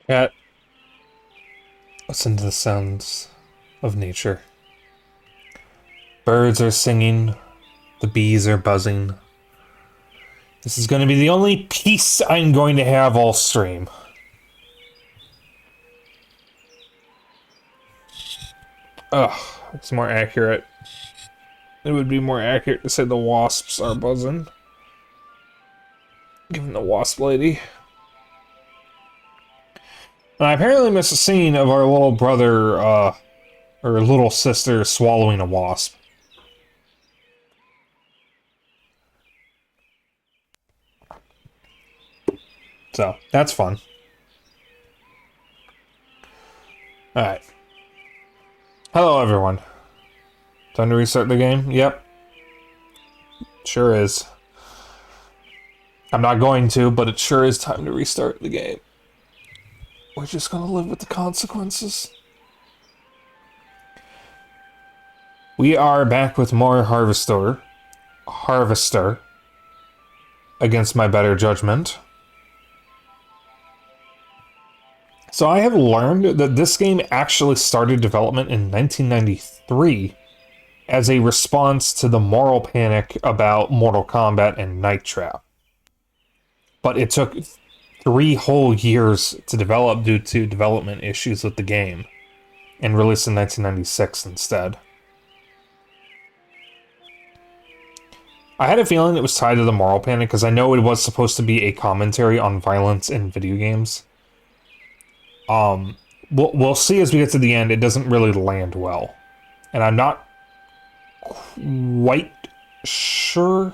Cat, listen to the sounds of nature. Birds are singing, the bees are buzzing. This is going to be the only peace I'm going to have all stream. Ugh, it's more accurate. It would be more accurate to say the wasps are buzzing. Given the wasp lady. And I apparently missed a scene of our little brother, or little sister swallowing a wasp. So, that's fun. Alright. Hello, everyone. Time to restart the game? Yep. Sure is. I'm not going to, but it sure is time to restart the game. We're just gonna live with the consequences. We are back with more Harvester against my better judgment. So I have learned that this game actually started development in 1993 as a response to the moral panic about Mortal Kombat and Night Trap. But it took 3 whole years to develop due to development issues with the game, and released in 1996 instead. I had a feeling it was tied to the Moral Panic because I know it was supposed to be a commentary on violence in video games. We'll see as we get to the end, it doesn't really land well. And I'm not quite sure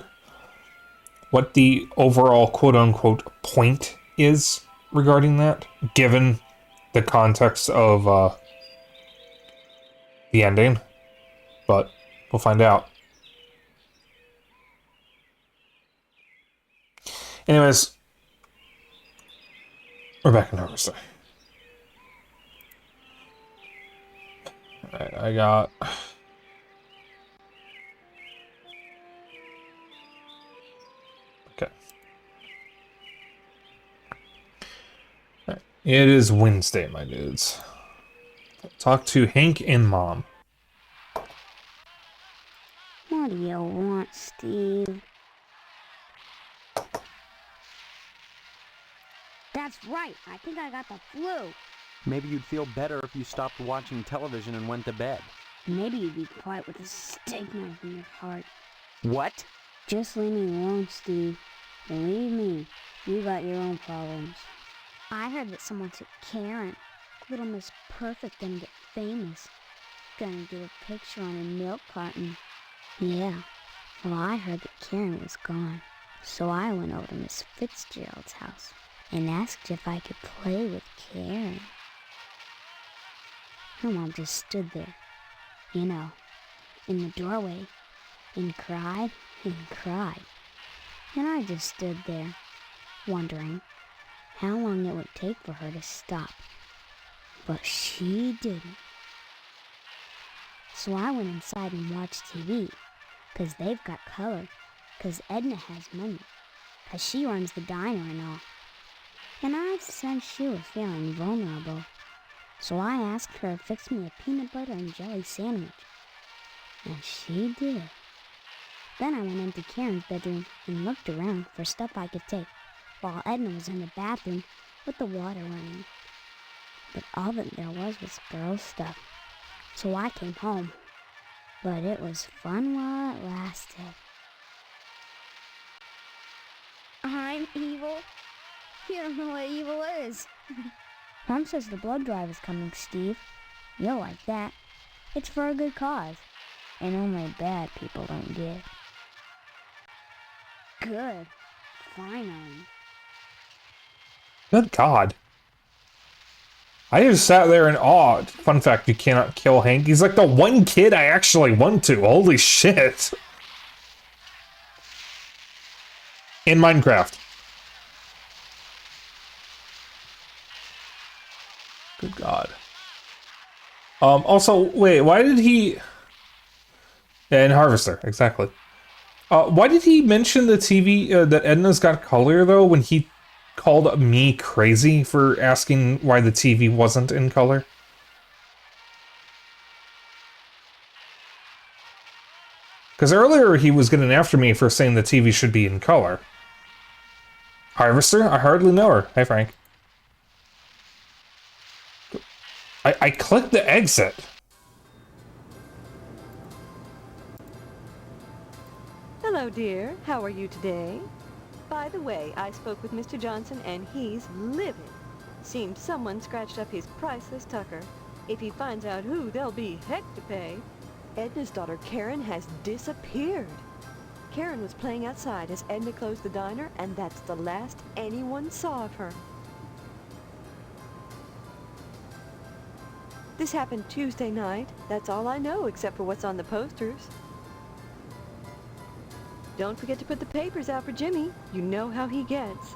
what the overall quote-unquote point is regarding that, given the context of the ending. But we'll find out. Anyways, we're back in Harvester. Alright, I got... Okay. Right. It is Wednesday, my dudes. Talk to Hank and Mom. What do you want, Steve? That's right, I think I got the flu. Maybe you'd feel better if you stopped watching television and went to bed. Maybe you'd be quiet with a steak knife in your heart. What? Just leave me alone, Steve. Believe me, you got your own problems. I heard that someone took Karen, Little Miss Perfect, gonna get famous. Gonna get a picture on a milk carton. Yeah, well, I heard that Karen was gone. So I went over to Miss Fitzgerald's house and asked if I could play with Karen. Her mom just stood there, you know, in the doorway, and cried and cried. And I just stood there, wondering how long it would take for her to stop. But she didn't. So I went inside and watched TV, 'cause they've got color, 'cause Edna has money, 'cause she runs the diner and all. And I sensed she was feeling vulnerable. So I asked her to fix me a peanut butter and jelly sandwich. And she did. Then I went into Karen's bedroom and looked around for stuff I could take, while Edna was in the bathroom with the water running. But all that there was girl stuff. So I came home. But it was fun while it lasted. I'm evil? You don't know what evil is. Mom says the blood drive is coming, Steve. You'll like that. It's for a good cause. And only bad people don't give. Good. Finally. Good God. I just sat there in awe. Fun fact, you cannot kill Hank. He's like the one kid I actually want to. Holy shit. In Minecraft. Good God. Also, wait, why did he... Yeah, in Harvester, exactly. Why did he mention the TV, that Edna's got color, though, when he called me crazy for asking why the TV wasn't in color? Because earlier he was getting after me for saying the TV should be in color. Harvester? I hardly know her. Hey, Frank. I clicked the exit. Hello, dear. How are you today? By the way, I spoke with Mr. Johnson, and he's livid. Seems someone scratched up his priceless Tucker. If he finds out who, there'll be heck to pay. Edna's daughter, Karen, has disappeared. Karen was playing outside as Edna closed the diner, and that's the last anyone saw of her. This happened Tuesday night. That's all I know, except for what's on the posters. Don't forget to put the papers out for Jimmy. You know how he gets.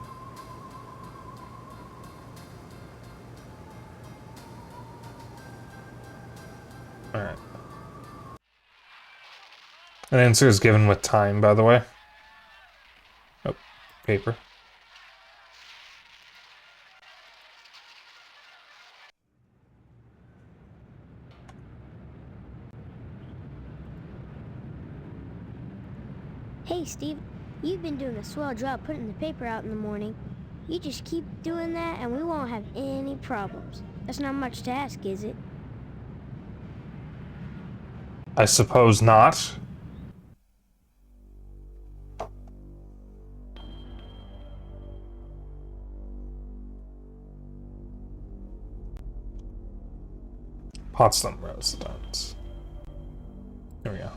Alright. An answer is given with time, by the way. Oh, paper. Hey, Steve, you've been doing a swell job putting the paper out in the morning. You just keep doing that and we won't have any problems. That's not much to ask, is it? I suppose not. Potsdam residence. Here we go.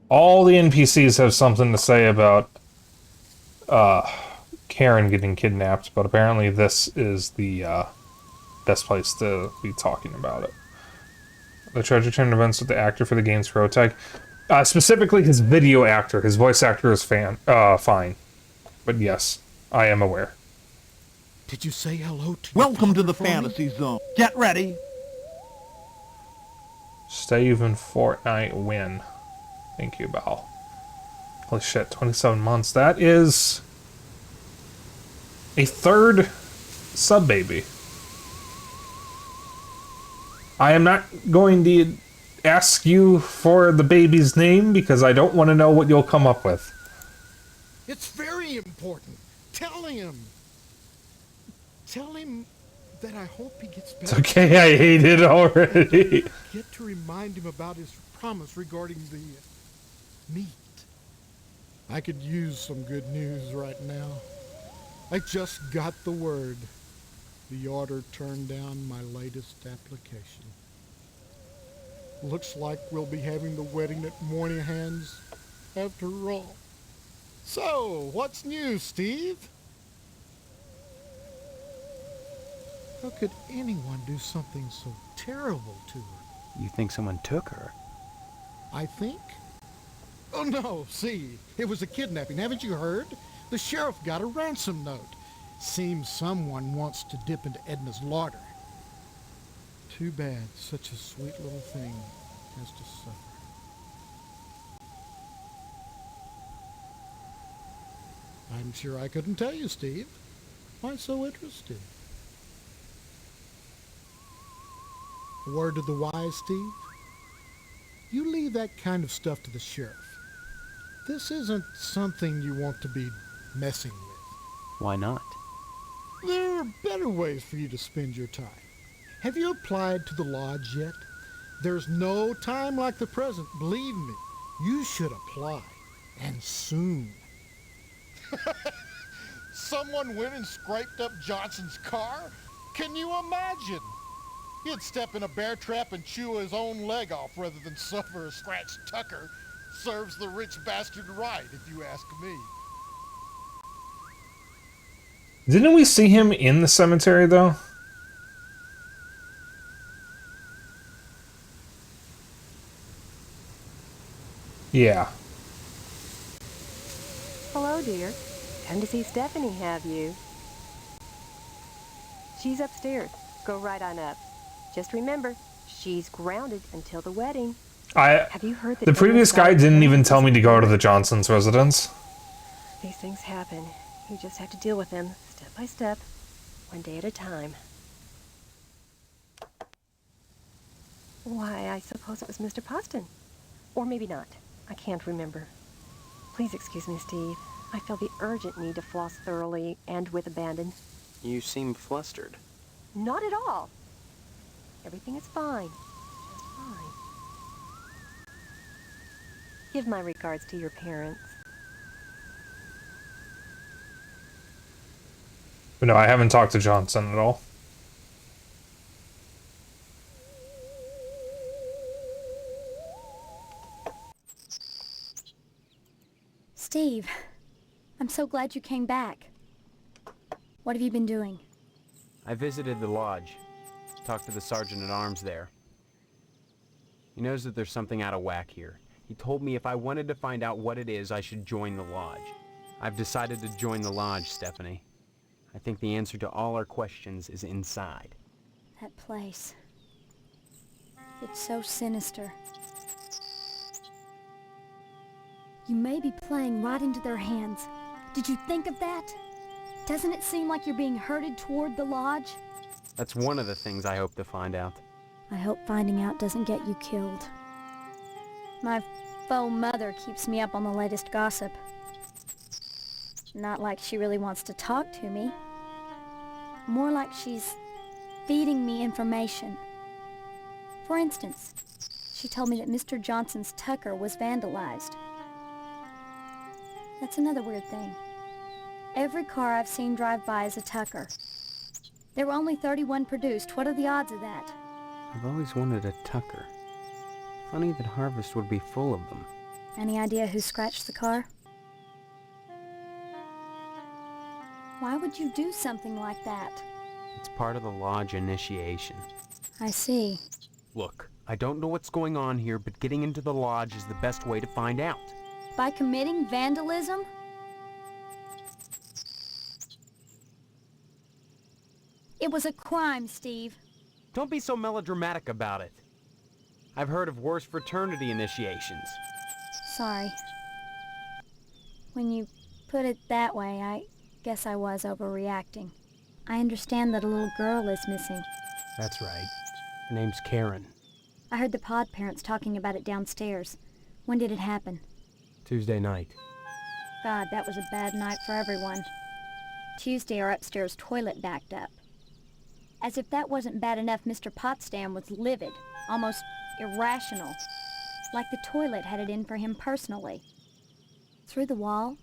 All the NPCs have something to say about Karen getting kidnapped, but apparently this is the best place to be talking about it. The treasure turn events with the actor for the game's prototype. Specifically his video actor. His voice actor is fine. But yes, I am aware. Did you say hello to Welcome to the fantasy zone. Get ready. Stave and Fortnite win. Thank you, Bal. Holy shit, 27 months. That is a third sub baby. I am not going to ask you for the baby's name because I don't want to know what you'll come up with. It's very important. Tell him. Tell him that I hope he gets better. It's okay, I hate it already. Get to remind him about his promise regarding the meat. I could use some good news right now. I just got the word. The order turned down my latest application. Looks like we'll be having the wedding at Moynihan's after all. So, what's new, Steve? How could anyone do something so terrible to her? You think someone took her? I think? Oh no, see, it was a kidnapping, haven't you heard? The sheriff got a ransom note. Seems someone wants to dip into Edna's larder. Too bad such a sweet little thing has to suffer. I'm sure I couldn't tell you, Steve. Why so interested? Word to the wise, Steve? You leave that kind of stuff to the sheriff. This isn't something you want to be messing with. Why not? There are better ways for you to spend your time. Have you applied to the lodge yet? There's no time like the present, believe me. You should apply, and soon. Someone went and scraped up Johnson's car? Can you imagine? He'd step in a bear trap and chew his own leg off rather than suffer a scratched tucker. Serves the rich bastard right, if you ask me. Didn't we see him in the cemetery, though? Yeah. Hello, dear. Come to see Stephanie, have you? She's upstairs. Go right on up. Just remember, she's grounded until the wedding. Have you heard that The previous guy didn't even tell me to go to the Johnson's residence. These things happen. You just have to deal with them, step by step, one day at a time. Why, I suppose it was Mr. Poston. Or maybe not. I can't remember. Please excuse me, Steve. I feel the urgent need to floss thoroughly and with abandon. You seem flustered. Not at all. Everything is fine. Just fine. Give my regards to your parents. But no, I haven't talked to Johnson at all. Steve, I'm so glad you came back. What have you been doing? I visited the lodge. Talked to the sergeant-at-arms there. He knows that there's something out of whack here. He told me if I wanted to find out what it is, I should join the lodge. I've decided to join the lodge, Stephanie. I think the answer to all our questions is inside. That place. It's so sinister. You may be playing right into their hands. Did you think of that? Doesn't it seem like you're being herded toward the lodge? That's one of the things I hope to find out. I hope finding out doesn't get you killed. My faux mother keeps me up on the latest gossip. Not like she really wants to talk to me. More like she's feeding me information. For instance, she told me that Mr. Johnson's Tucker was vandalized. That's another weird thing. Every car I've seen drive by is a Tucker. There were only 31 produced. What are the odds of that? I've always wanted a Tucker. Funny that Harvest would be full of them. Any idea who scratched the car? Why would you do something like that? It's part of the Lodge initiation. I see. Look, I don't know what's going on here, but getting into the Lodge is the best way to find out. By committing vandalism? It was a crime, Steve. Don't be so melodramatic about it. I've heard of worse fraternity initiations. Sorry. When you put it that way, I guess I was overreacting. I understand that a little girl is missing. That's right. Her name's Karen. I heard the pod parents talking about it downstairs. When did it happen? Tuesday night. God, that was a bad night for everyone. Tuesday, our upstairs toilet backed up. As if that wasn't bad enough, Mr. Potsdam was livid, almost irrational, like the toilet had it in for him personally. Through the wall,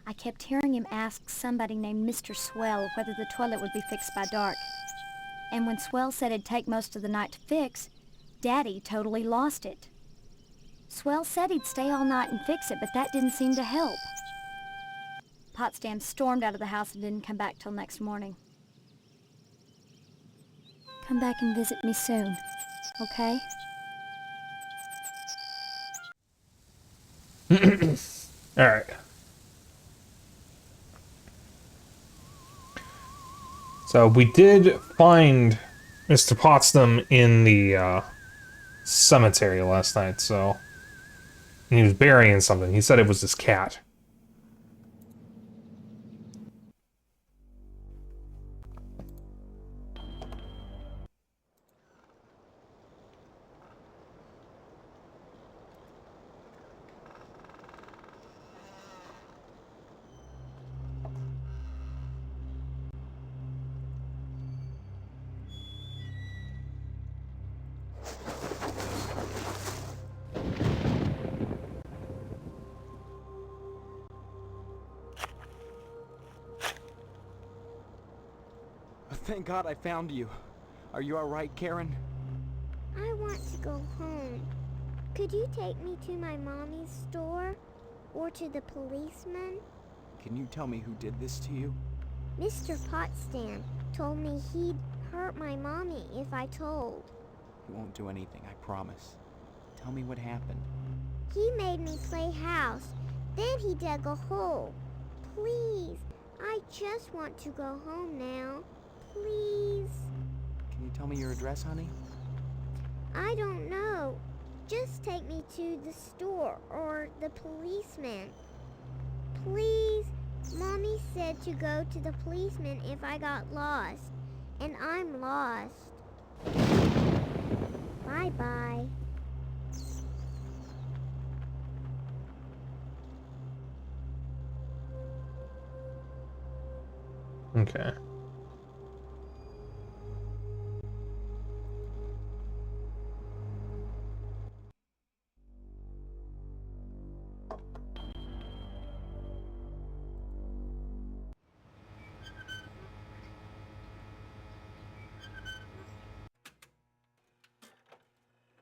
I kept hearing him ask somebody named Mr. Swell whether the toilet would be fixed by dark. And when Swell said it'd take most of the night to fix, Daddy totally lost it. Swell said he'd stay all night and fix it, but that didn't seem to help. Potsdam stormed out of the house and didn't come back till next morning. Come back and visit me soon, okay? Alright. So we did find Mr. Potsdam in the cemetery last night, so... And he was burying something. He said it was his cat. Thank God I found you. Are you alright, Karen? I want to go home. Could you take me to my mommy's store? Or to the policeman? Can you tell me who did this to you? Mr. Potsdam told me he'd hurt my mommy if I told. He won't do anything, I promise. Tell me what happened. He made me play house. Then he dug a hole. Please, I just want to go home now. Please. Can you tell me your address, honey? I don't know. Just take me to the store or the policeman. Please. Mommy said to go to the policeman if I got lost. And I'm lost. Bye-bye. Okay.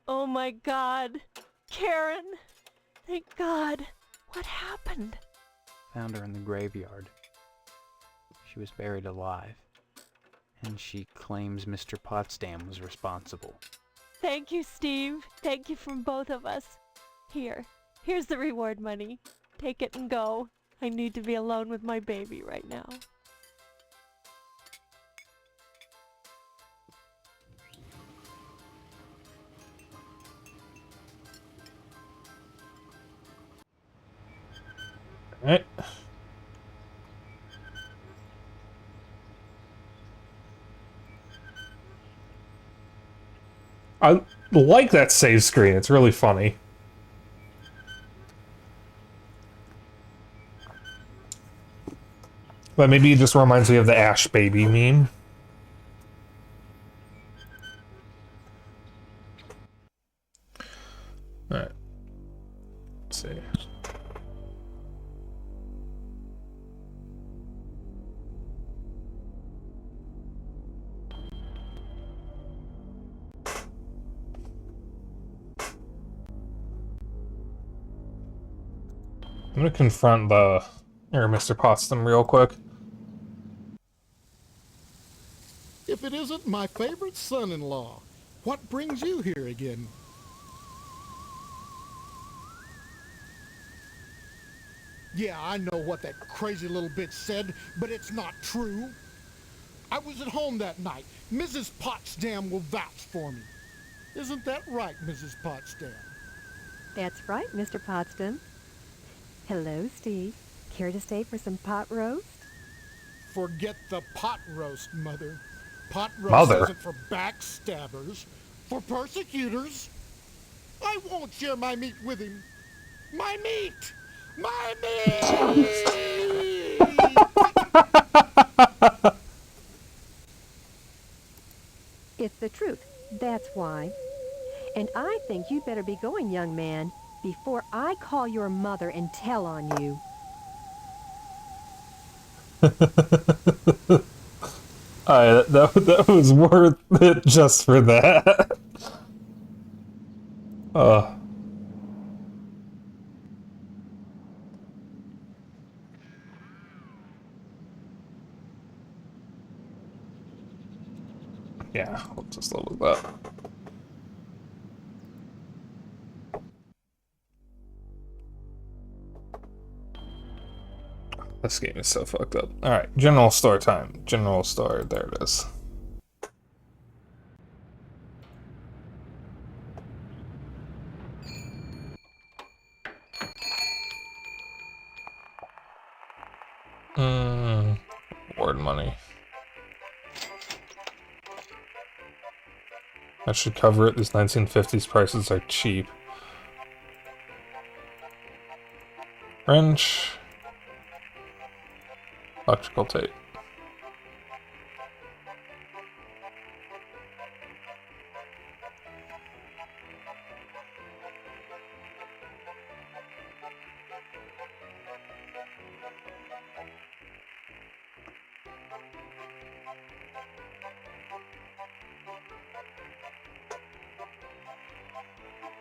Oh my God. Karen! Thank God. What happened? Found her in the graveyard. She was buried alive. And she claims Mr. Potsdam was responsible. Thank you, Steve. Thank you from both of us. Here's the reward money. Take it and go. I need to be alone with my baby right now. Alright. I like that save screen. It's really funny. But maybe it just reminds me of the Ash Baby meme. Alright. Let's see. I'm gonna confront Mr. Potsdam real quick. If it isn't my favorite son-in-law, what brings you here again? Yeah, I know what that crazy little bitch said, but it's not true. I was at home that night. Mrs. Potsdam will vouch for me. Isn't that right, Mrs. Potsdam? That's right, Mr. Potsdam. Hello, Steve. Care to stay for some pot roast? Forget the pot roast, Mother. Pot roast Mother? isn't for backstabbers, for persecutors. I won't share my meat with him. My meat! My meat! It's the truth. That's why. And I think you'd better be going, young man, before I call your mother and tell on you. That was worth it just for that. Yeah, we'll just level that. This game is so fucked up. Alright, general store time. General store, there it is. Reward money. That should cover it. These 1950s prices are cheap. Wrench. Electrical tape.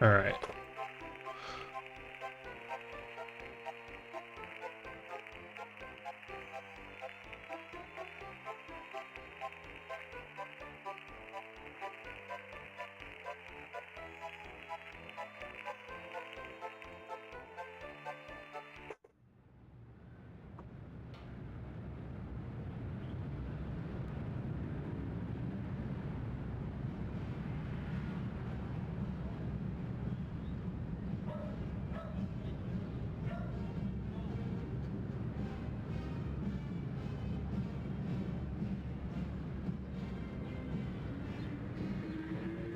All right.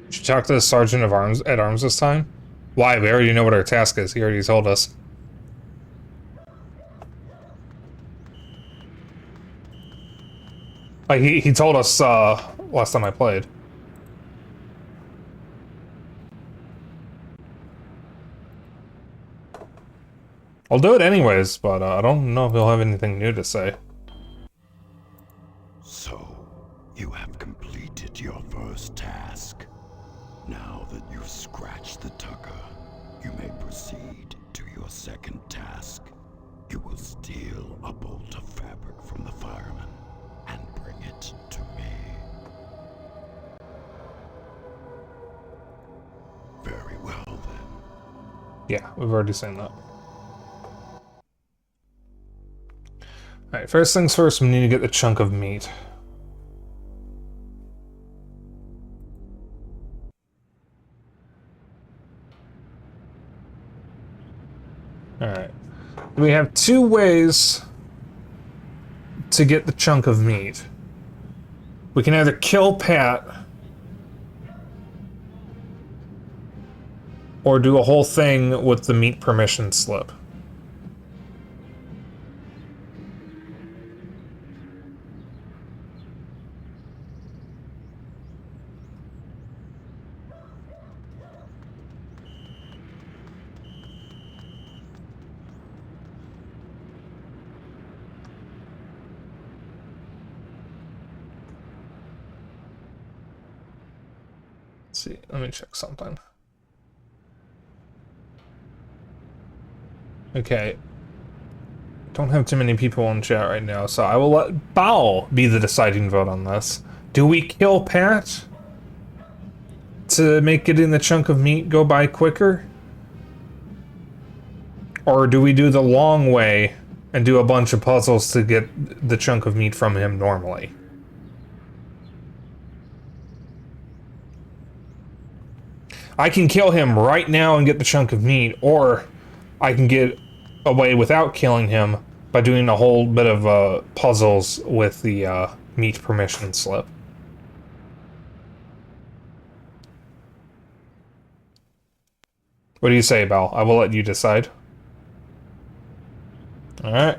Should talk to the sergeant of arms at arms this time. Why? We already know what our task is. He already told us. Like he told us last time I played. I'll do it anyways, but I don't know if he'll have anything new to say. So, you have completed your first task. Now that you've scratched the tucker, you may proceed to your second task. You will steal a bolt of fabric from the fireman and bring it to me. Very well, then. Yeah, we've already seen that. Alright, first things first, we need to get the chunk of meat. Alright. We have two ways to get the chunk of meat. We can either kill Pat or do a whole thing with the meat permission slip. see. Let me check something. Okay. Don't have too many people in chat right now, so I will let Bao be the deciding vote on this. Do we kill Pat to make getting the chunk of meat go by quicker? Or do we do the long way and do a bunch of puzzles to get the chunk of meat from him normally? I can kill him right now and get the chunk of meat, or I can get away without killing him by doing a whole bit of puzzles with the meat permission slip. What do you say, Bal? I will let you decide. Alright.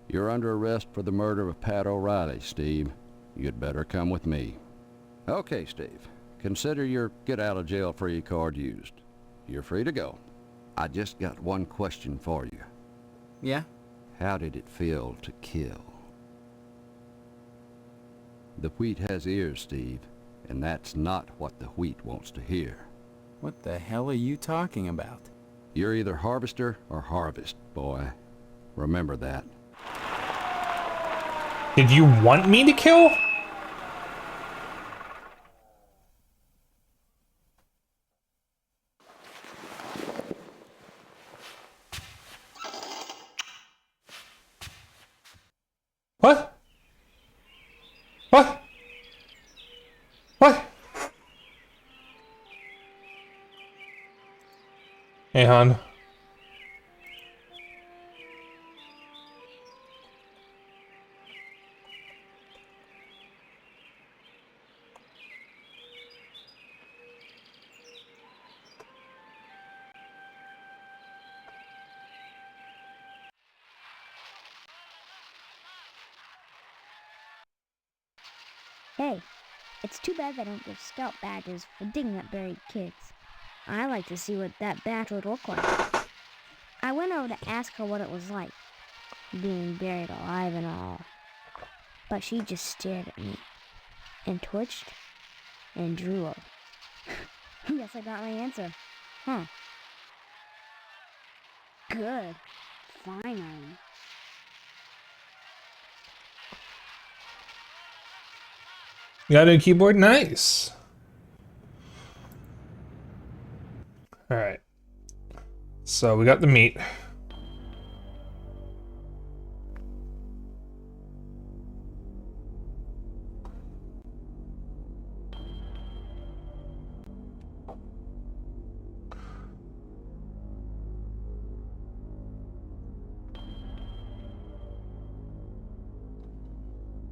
You're under arrest for the murder of Pat O'Reilly, Steve. You'd better come with me. Okay, Steve. Consider your get-out-of-jail-free card used. You're free to go. I just got one question for you. Yeah? How did it feel to kill? The wheat has ears, Steve, and that's not what the wheat wants to hear. What the hell are you talking about? You're either harvester or harvest, boy. Remember that. Did you want me to kill? What? What? What? Hey, hon. Hey, it's too bad they don't give scout badges for digging up buried kids. I like to see what that badge would look like. I went over to ask her what it was like, being buried alive and all. But she just stared at me, and twitched, and drooled. Guess I got my answer. Huh. Good. Finally. You got a new keyboard? Nice. Alright. So we got the meat.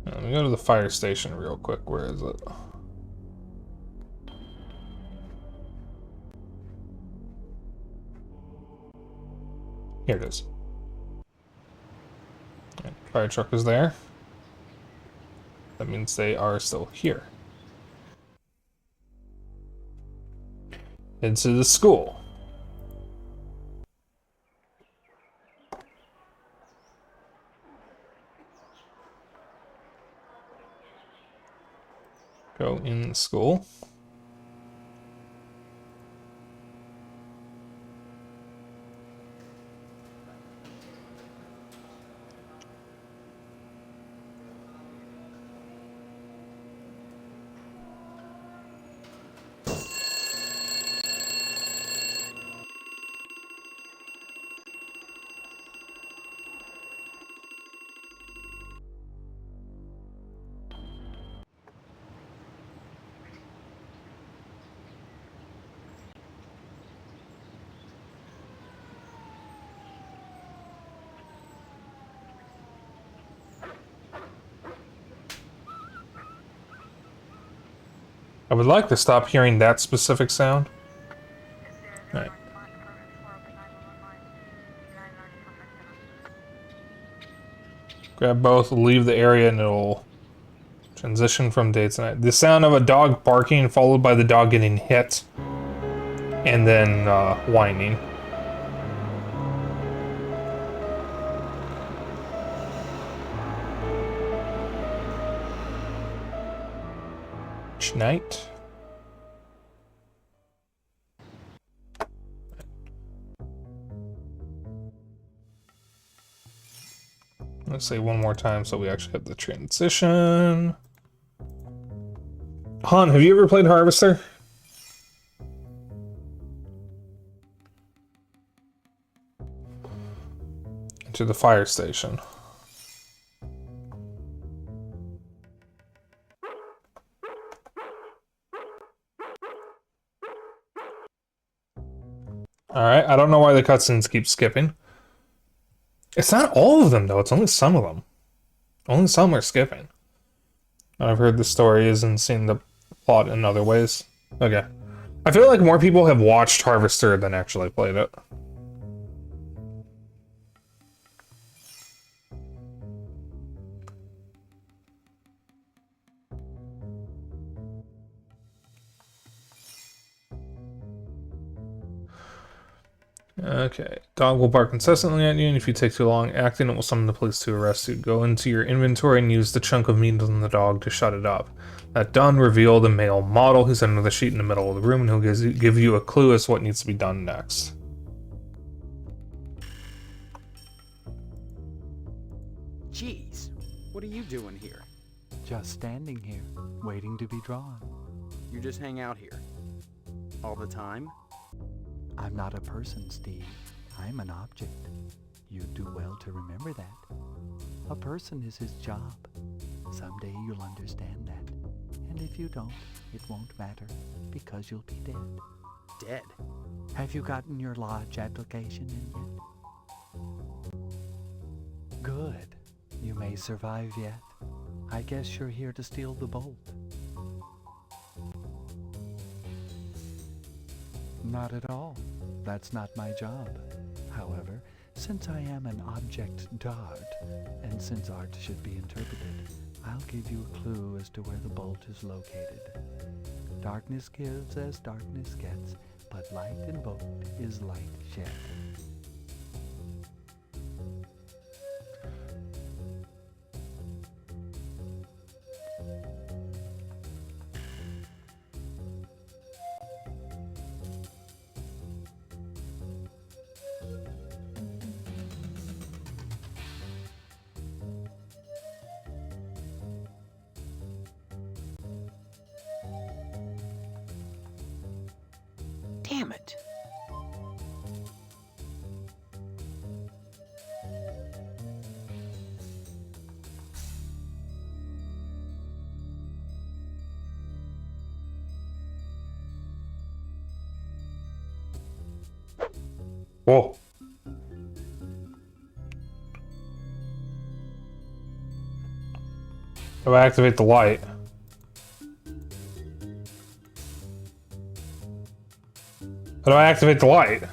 Let me go to the fire station real quick. Where is it? Here it is. Right, fire truck is there. That means they are still here. into the school. Go in the school. I would like to stop hearing that specific sound. Alright. Grab both, leave the area, and it'll transition from day to night. The sound of a dog barking followed by the dog getting hit. And then whining. Night. Let's say one more time so we actually have the transition. Han, have you ever played Harvester? To the fire station. Alright, I don't know why the cutscenes keep skipping. It's not all of them, though. It's only some of them. Only some are skipping. I've heard the stories and seen the plot in other ways. Okay. I feel like more people have watched Harvester than actually played it. Okay. Dog will bark incessantly at you, and if you take too long acting, it will summon the police to arrest you. Go into your inventory and use the chunk of meat on the dog to shut it up. That done, reveal the male model who's under the sheet in the middle of the room, and he'll give you a clue as to what needs to be done next. Jeez, what are you doing here? Just standing here, waiting to be drawn. You just hang out here? All the time? I'm not a person, Steve. I'm an object. You'd do well to remember that. A person is his job. Someday you'll understand that. And if you don't, it won't matter, because you'll be dead. Dead? Have you gotten your lodge application in yet? Good. You may survive yet. I guess you're here to steal the bolt. Not at all. That's not my job. However, since I am an object d'art, and since art should be interpreted, I'll give you a clue as to where the bolt is located. Darkness gives as darkness gets, but light invoked is light shed. Damn it. Whoa. How do I activate the light? How do I activate the light?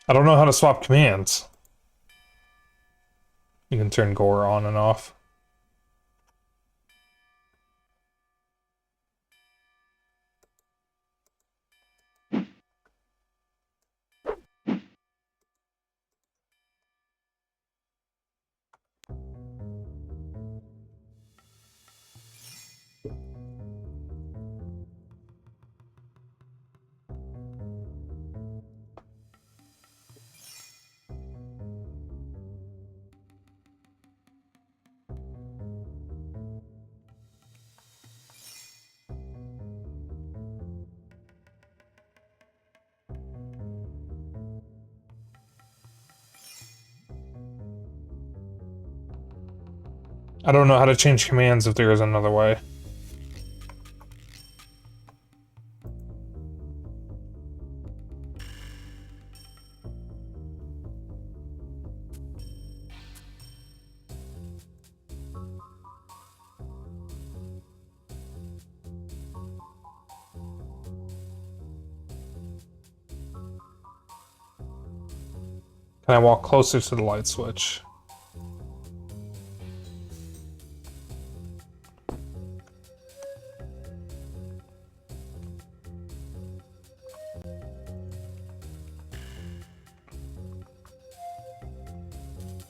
I don't know how to swap commands. You can turn gore on and off. I don't know how to change commands if there is another way. Can I walk closer to the light switch?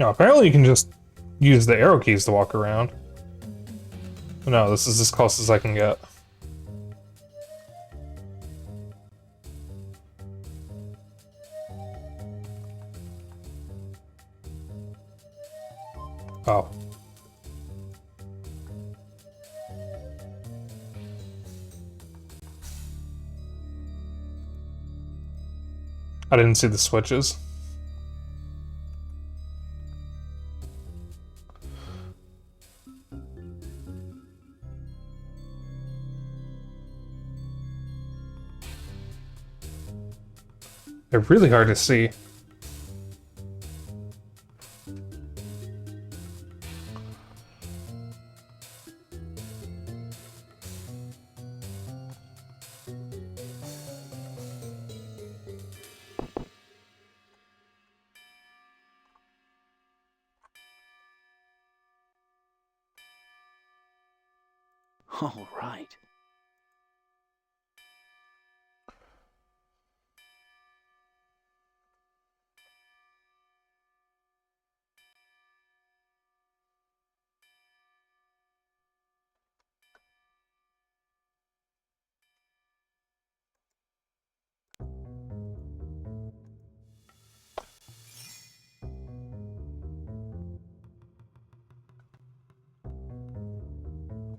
No, apparently you can just use the arrow keys to walk around. No, this is as close as I can get. Oh. I didn't see the switches. They're really hard to see. All right.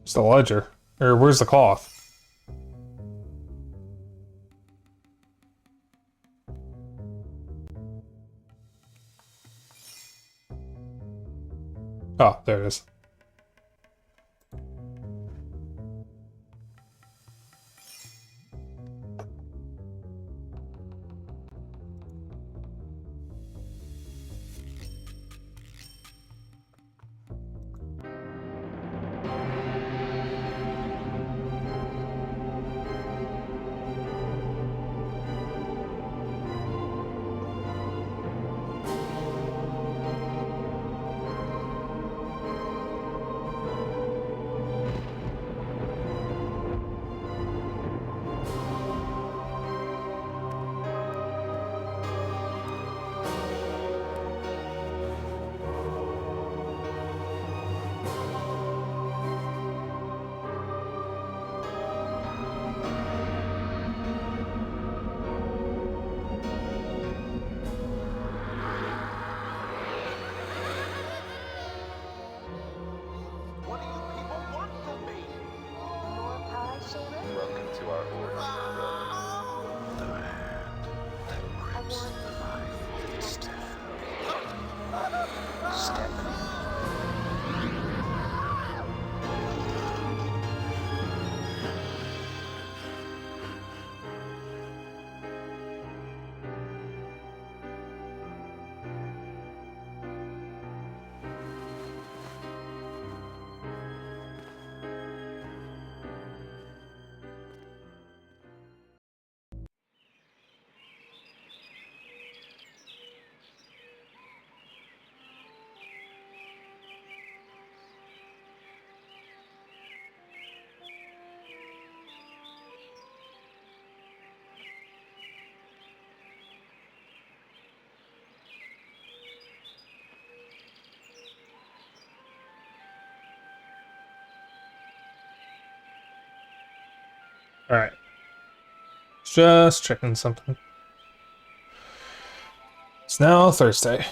It's the ledger. Or where's the cloth? Oh, there it is. Just checking something. It's now Thursday.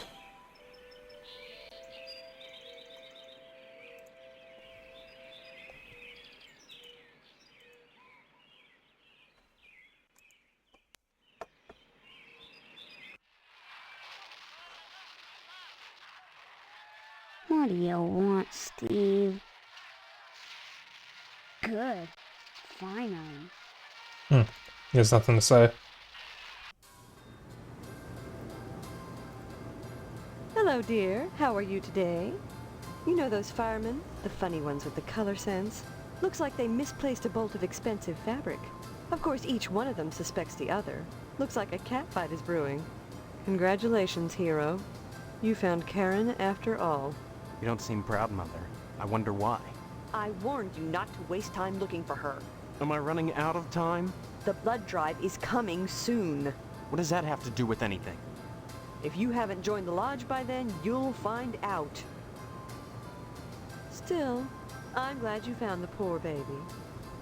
What do you want, Steve? Good. Finally. He has nothing to say. Hello, dear. How are you today? You know those firemen? The funny ones with the color sense? Looks like they misplaced a bolt of expensive fabric. Of course, each one of them suspects the other. Looks like a cat fight is brewing. Congratulations, hero. You found Karen after all. You don't seem proud, Mother. I wonder why. I warned you not to waste time looking for her. Am I running out of time? The blood drive is coming soon. What does that have to do with anything? If you haven't joined the lodge by then, you'll find out. Still, I'm glad you found the poor baby.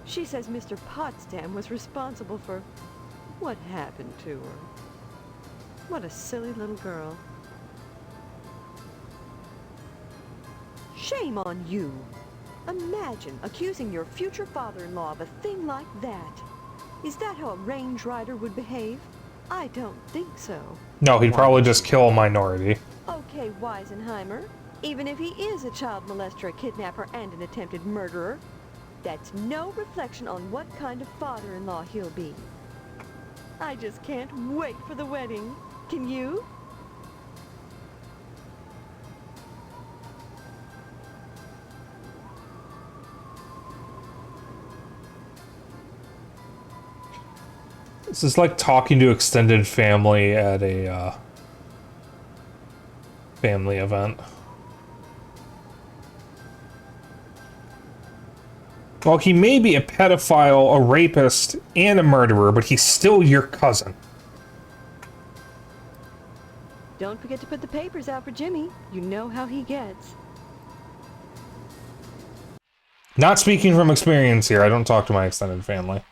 She says Mr. Potsdam was responsible for what happened to her. What a silly little girl. Shame on you. Imagine accusing your future father-in-law of a thing like that. Is that how a range rider would behave? I don't think so. No, he'd probably just kill a minority. Okay, Weisenheimer. Even if he is a child molester, a kidnapper, and an attempted murderer, that's no reflection on what kind of father-in-law he'll be. I just can't wait for the wedding. Can you? This is like talking to extended family at a family event. Well, he may be a pedophile, a rapist, and a murderer, but he's still your cousin. Don't forget to put the papers out for Jimmy. You know how he gets. Not speaking from experience here, I don't talk to my extended family.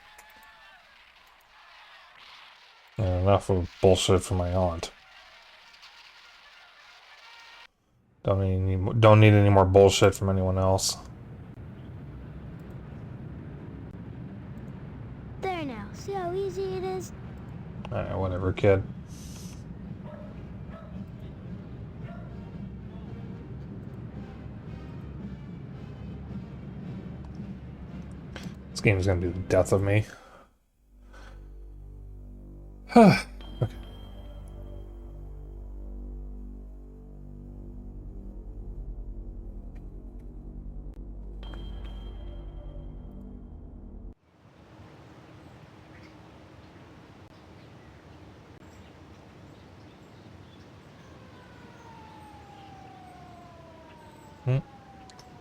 Enough of bullshit from my aunt. Don't need any more bullshit from anyone else. There now. See how easy it is? Alright, whatever, kid. This game is gonna be the death of me. Okay.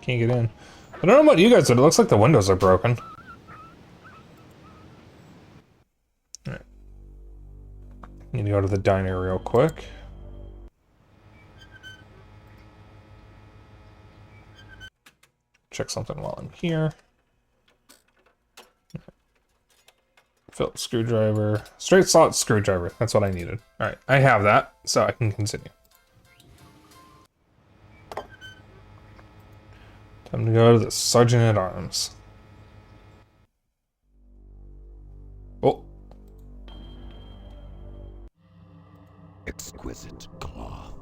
Can't get in. I don't know about you guys, but it looks like the windows are broken. Alright. Need to go to the diner real quick. Check something while I'm here. Phillips screwdriver. Straight slot screwdriver. That's what I needed. Alright, I have that, so I can continue. Time to go to the Sergeant at Arms. Oh. Exquisite cloth.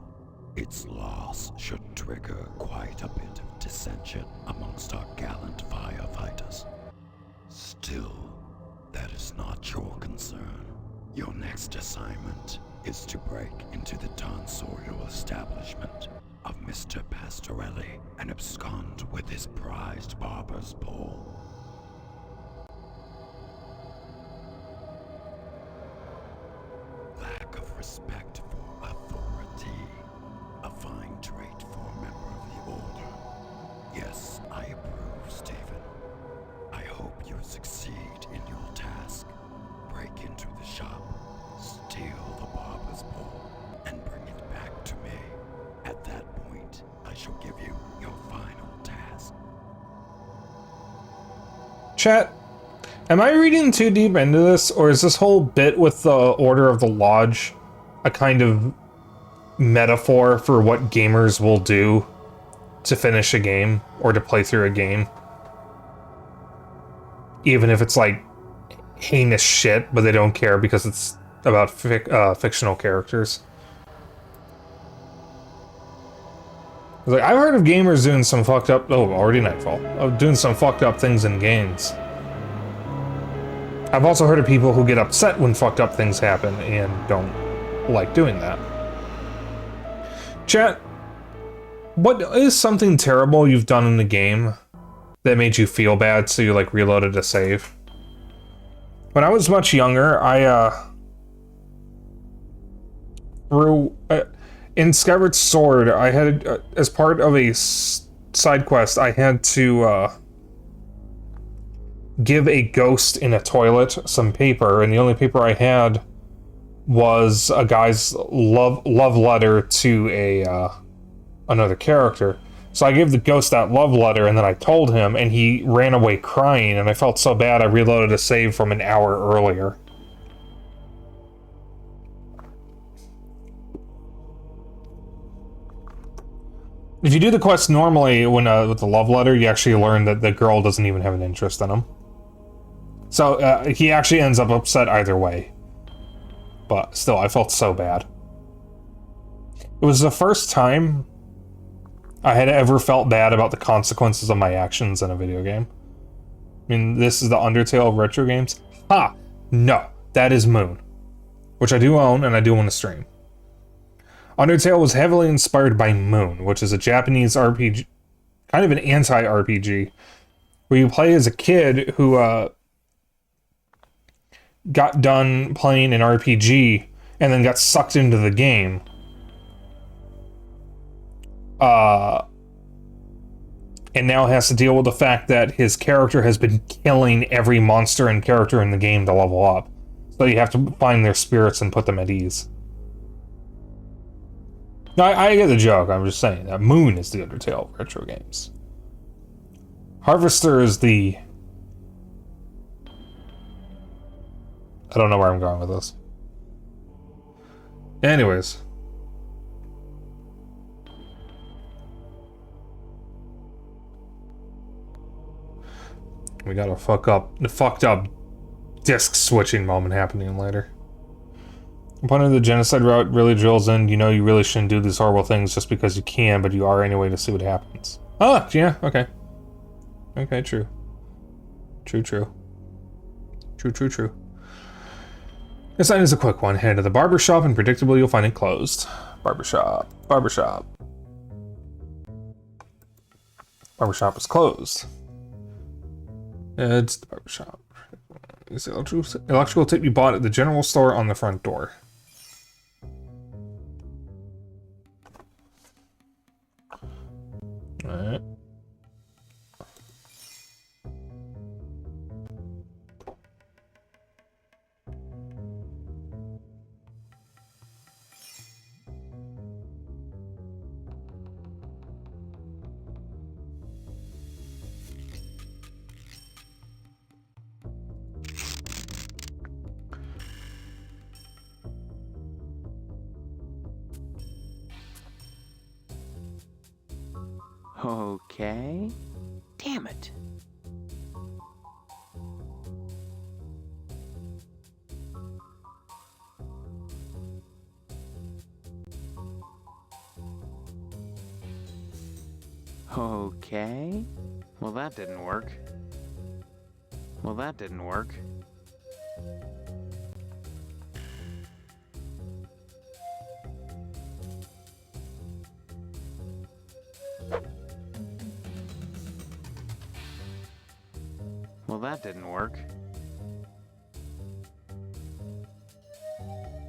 Its loss should trigger quite a bit of dissension amongst our gallant firefighters. Still, that is not your concern. Your next assignment is to break into the tonsorial establishment of Mr. Pastorelli and abscond with his prized barber's pole. Lack of respect for authority, a fine trait for a member of the Order. Yes, I approve, Stephen. I hope you succeed in your task. Break into the shop, steal the barber's pole, and bring it back to me. At that point, I shall give you your final task. Chat, Am I reading too deep into this, or is this whole bit with the Order of the Lodge a kind of metaphor for what gamers will do to finish a game or to play through a game? Even if it's like heinous shit, but they don't care because it's about fictional characters. Like, I've heard of gamers doing some fucked up... Oh, already nightfall. Doing some fucked up things in games. I've also heard of people who get upset when fucked up things happen and don't like doing that. Chat, what is something terrible you've done in the game that made you feel bad so you like reloaded a save? When I was much younger, in Skyward Sword, I had, as part of a side quest, I had to, give a ghost in a toilet some paper, and the only paper I had was a guy's love letter to a, another character. So I gave the ghost that love letter, and then I told him, and he ran away crying, and I felt so bad I reloaded a save from an hour earlier. If you do the quest normally when with the love letter, you actually learn that the girl doesn't even have an interest in him. So he actually ends up upset either way. But still, I felt so bad. It was the first time I had ever felt bad about the consequences of my actions in a video game. I mean, this is the Undertale of retro games. Ha! No, that is Moon, which I do own and I do want to stream. Undertale was heavily inspired by Moon, which is a Japanese RPG, kind of an anti-RPG, where you play as a kid who got done playing an RPG and then got sucked into the game. And now has to deal with the fact that his character has been killing every monster and character in the game to level up. So you have to find their spirits and put them at ease. No, I get the joke. I'm just saying that Moon is the Undertale of retro games. Harvester is the... I don't know where I'm going with this. Anyways. We got a fucked up disc switching moment happening later. Opponent of the genocide route really drills in, you know you really shouldn't do these horrible things just because you can, but you are anyway to see what happens. Ah, yeah, okay. Okay, true. True. This item is a quick one. Head to the barbershop and predictably you'll find it closed. Barbershop is closed. It's the barbershop. It's the electrical tape you bought at the general store on the front door. Alright. Okay. Damn it. Okay. Well, that didn't work.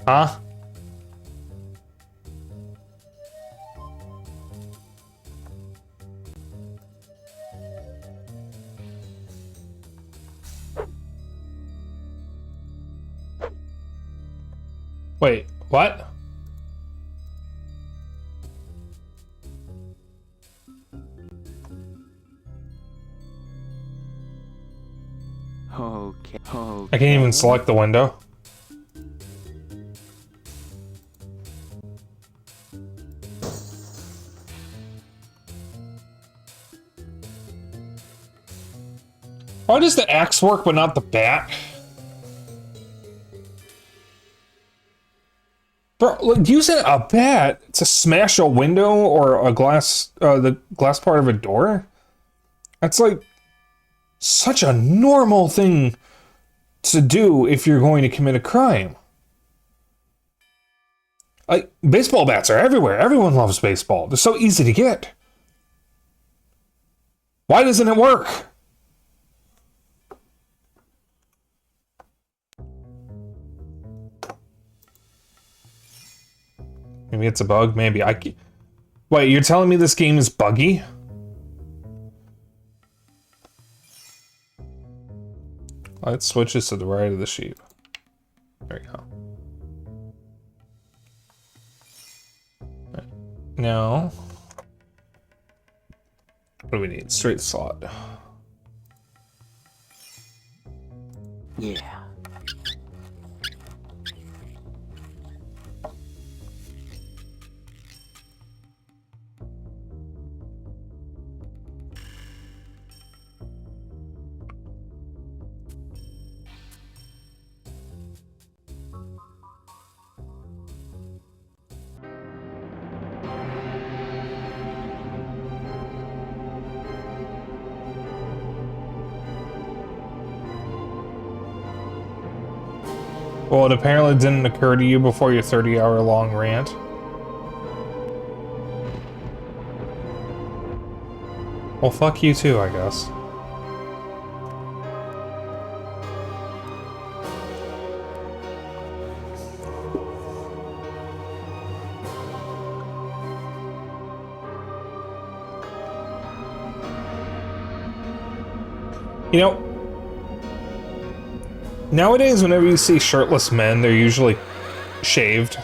Huh? Wait, what? Okay. I can't even select the window. Why does the axe work but not the bat? Bro, like, using a bat to smash a window or a glass, the glass part of a door? That's like such a normal thing to do if you're going to commit a crime. Like, baseball bats are everywhere. Everyone loves baseball. They're so easy to get. Why doesn't it work? Maybe it's a bug. Maybe wait, you're telling me this game is buggy? It switches to the right of the sheep. There you go. Right. Now, what do we need? Straight slot. Yeah. Well, it apparently didn't occur to you before your 30-hour-long rant. Well, fuck you too, I guess. You know, nowadays, whenever you see shirtless men, they're usually shaved.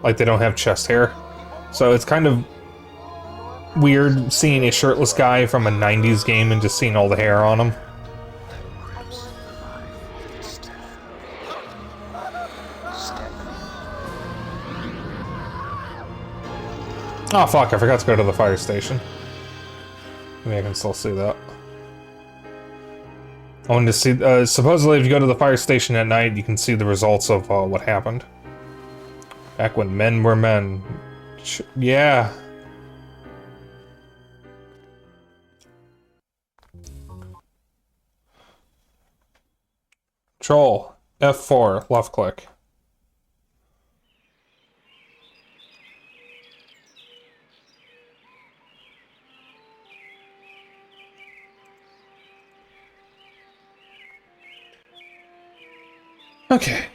Like, they don't have chest hair. So it's kind of weird seeing a shirtless guy from a 90s game and just seeing all the hair on him. Oh fuck, I forgot to go to the fire station. Maybe I can still see that. I wanted to see, supposedly if you go to the fire station at night, you can see the results of what happened. Back when men were men. Yeah. Control, F4, left click. Okay,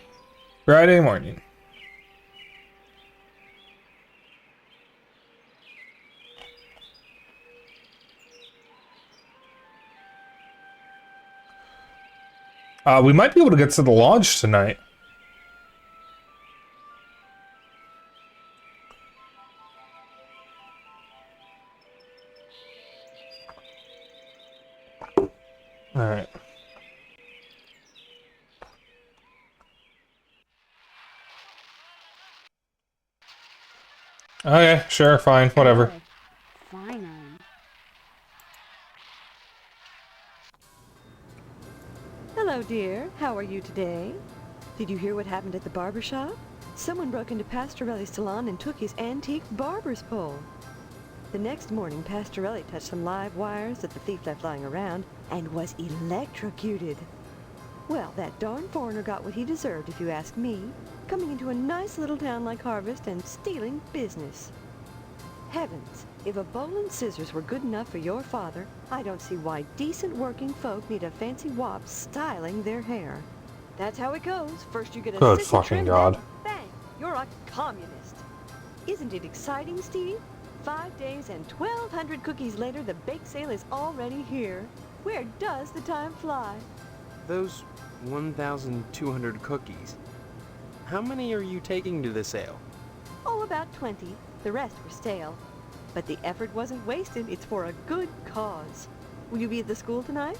Friday morning. We might be able to get to the lodge tonight. Alright. Okay, sure, fine, whatever. Good. Finally. Hello, dear. How are you today? Did you hear what happened at the barber shop? Someone broke into Pastorelli's salon and took his antique barber's pole. The next morning, Pastorelli touched some live wires that the thief left lying around and was electrocuted. Well, that darn foreigner got what he deserved, if you ask me, coming into a nice little town like Harvest and stealing business. Heavens, if a bowl and scissors were good enough for your father, I don't see why decent working folk need a fancy wop styling their hair. That's how it goes. First you get a Good sissy fucking trim, God. then bang, you're a communist. Isn't it exciting, Steve? 5 days and 1,200 cookies later, the bake sale is already here. Where does the time fly? Those 1,200 cookies. How many are you taking to the sale? Oh, about 20. The rest were stale. But the effort wasn't wasted. It's for a good cause. Will you be at the school tonight?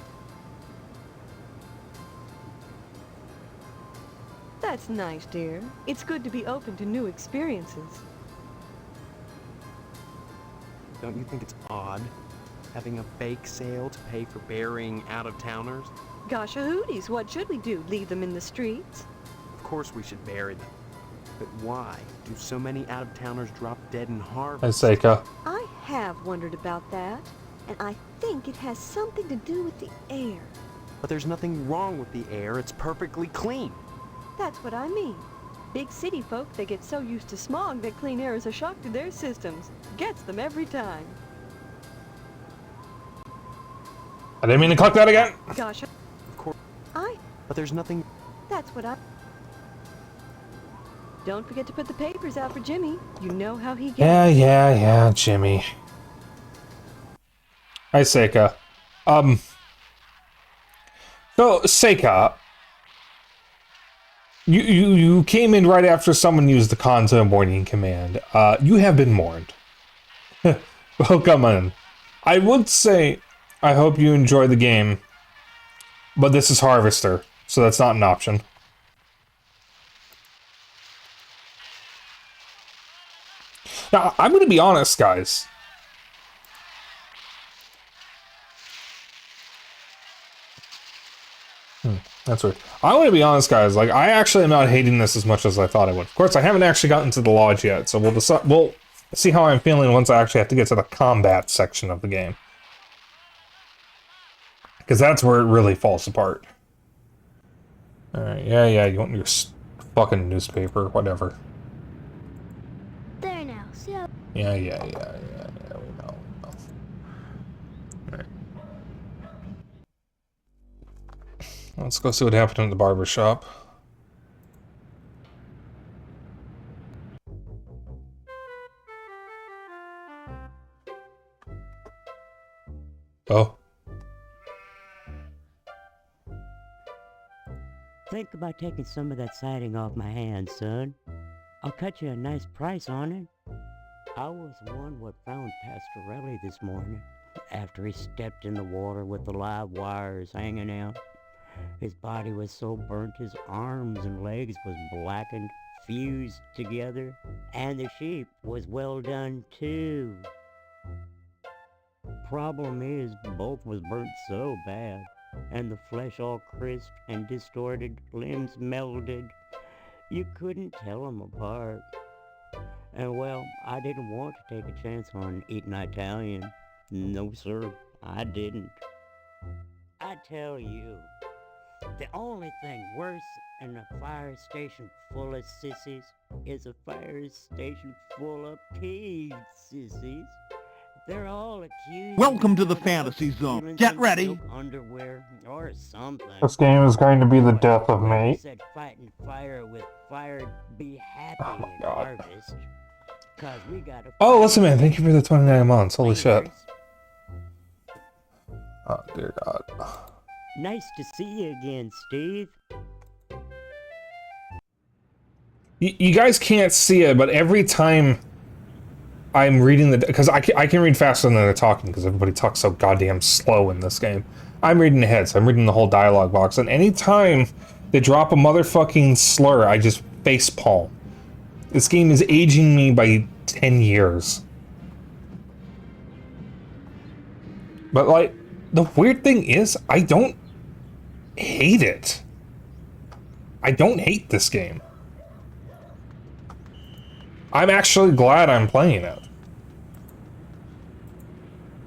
That's nice, dear. It's good to be open to new experiences. Don't you think it's odd having a bake sale to pay for burying out-of-towners? Gosh, hooties, what should we do? Leave them in the streets? Of course we should bury them. But why do so many out-of-towners drop dead in harbor? Hey, Seika. I have wondered about that, and I think it has something to do with the air. But there's nothing wrong with the air. It's perfectly clean. That's what I mean. Big city folk, they get so used to smog that clean air is a shock to their systems. Gets them every time. I didn't mean to click that again. Gosh, Of course. I... But there's nothing... That's what I... Don't forget to put the papers out for Jimmy. You know how he gets. Yeah, Jimmy. Hi, Seika. So, Seika, you came in right after someone used the content warning command. You have been warned. Welcome in. I would say, I hope you enjoy the game, but this is Harvester, so that's not an option. Now, I'm going to be honest, guys. That's weird. I'm going to be honest, guys. Like, I actually am not hating this as much as I thought I would. Of course, I haven't actually gotten to the lodge yet, so we'll see how I'm feeling once I actually have to get to the combat section of the game. Because that's where it really falls apart. Alright, yeah, you want your fucking newspaper, whatever. There now. See how... Yeah, we know. Alright. Let's go see what happened in the barber shop. Oh. Think about taking some of that siding off my hands, son. I'll cut you a nice price on it. I was the one what found Pastorelli this morning after he stepped in the water with the live wires hanging out. His body was so burnt his arms and legs was blackened, fused together, and the sheep was well done too. Problem is, both was burnt so bad, and the flesh all crisp and distorted, limbs melded, you couldn't tell 'em apart. And well, I didn't want to take a chance on eating Italian. No sir, I didn't. I tell you, the only thing worse than a fire station full of sissies is a fire station full of peeved sissies. They're all accused. Welcome to the fantasy zone. Get ready. Underwear or something. This game is going to be the death of me. Said fighting fire with fire, be happy Oh, in God. harvest. 'Cause we gotta Oh, listen, man, thank you for the 29 months. Holy shit. Oh, dear God. Nice to see you again, Steve. You guys can't see it, but every time I'm reading the... Because I can read faster than they're talking, because everybody talks so goddamn slow in this game. I'm reading ahead, so I'm reading the whole dialogue box, and anytime they drop a motherfucking slur, I just facepalm. This game is aging me by 10 years. But, like, the weird thing is, I don't hate it. I don't hate this game. I'm actually glad I'm playing it.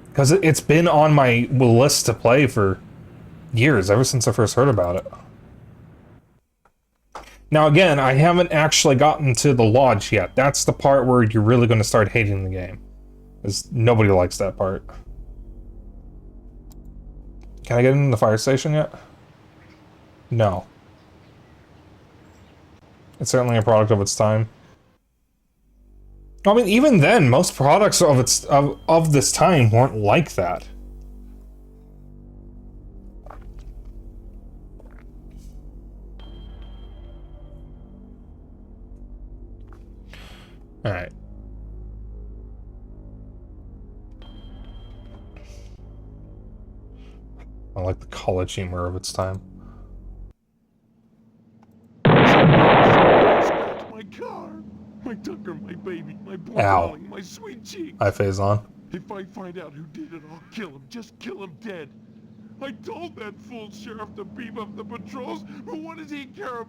Because it's been on my list to play for years, ever since I first heard about it. Now again, I haven't actually gotten to the lodge yet. That's the part where you're really going to start hating the game. Because nobody likes that part. Can I get in the fire station yet? No. It's certainly a product of its time. I mean, even then, most products of this time weren't like that. All right. I like the college humor of its time. Tucker, my baby, my poor Ow. darling, my sweet cheeks. I phase on. If I find out who did it, I'll kill him. Just kill him dead. I told that fool sheriff to beef up the patrols, but what does he care?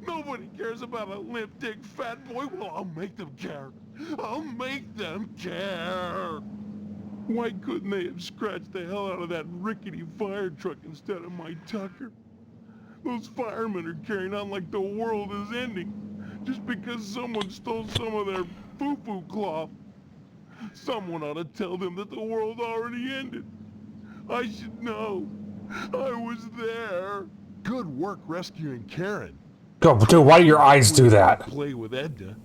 Nobody cares about a limp dick fat boy. Well, I'll make them care. I'll make them care. Why couldn't they have scratched the hell out of that rickety fire truck instead of my Tucker? Those firemen are carrying on like the world is ending, just because someone stole some of their foo-foo cloth. Someone ought to tell them that the world already ended. I should know. I was there. Good work rescuing Karen. Go, dude, why do your eyes do that? Play with Edna,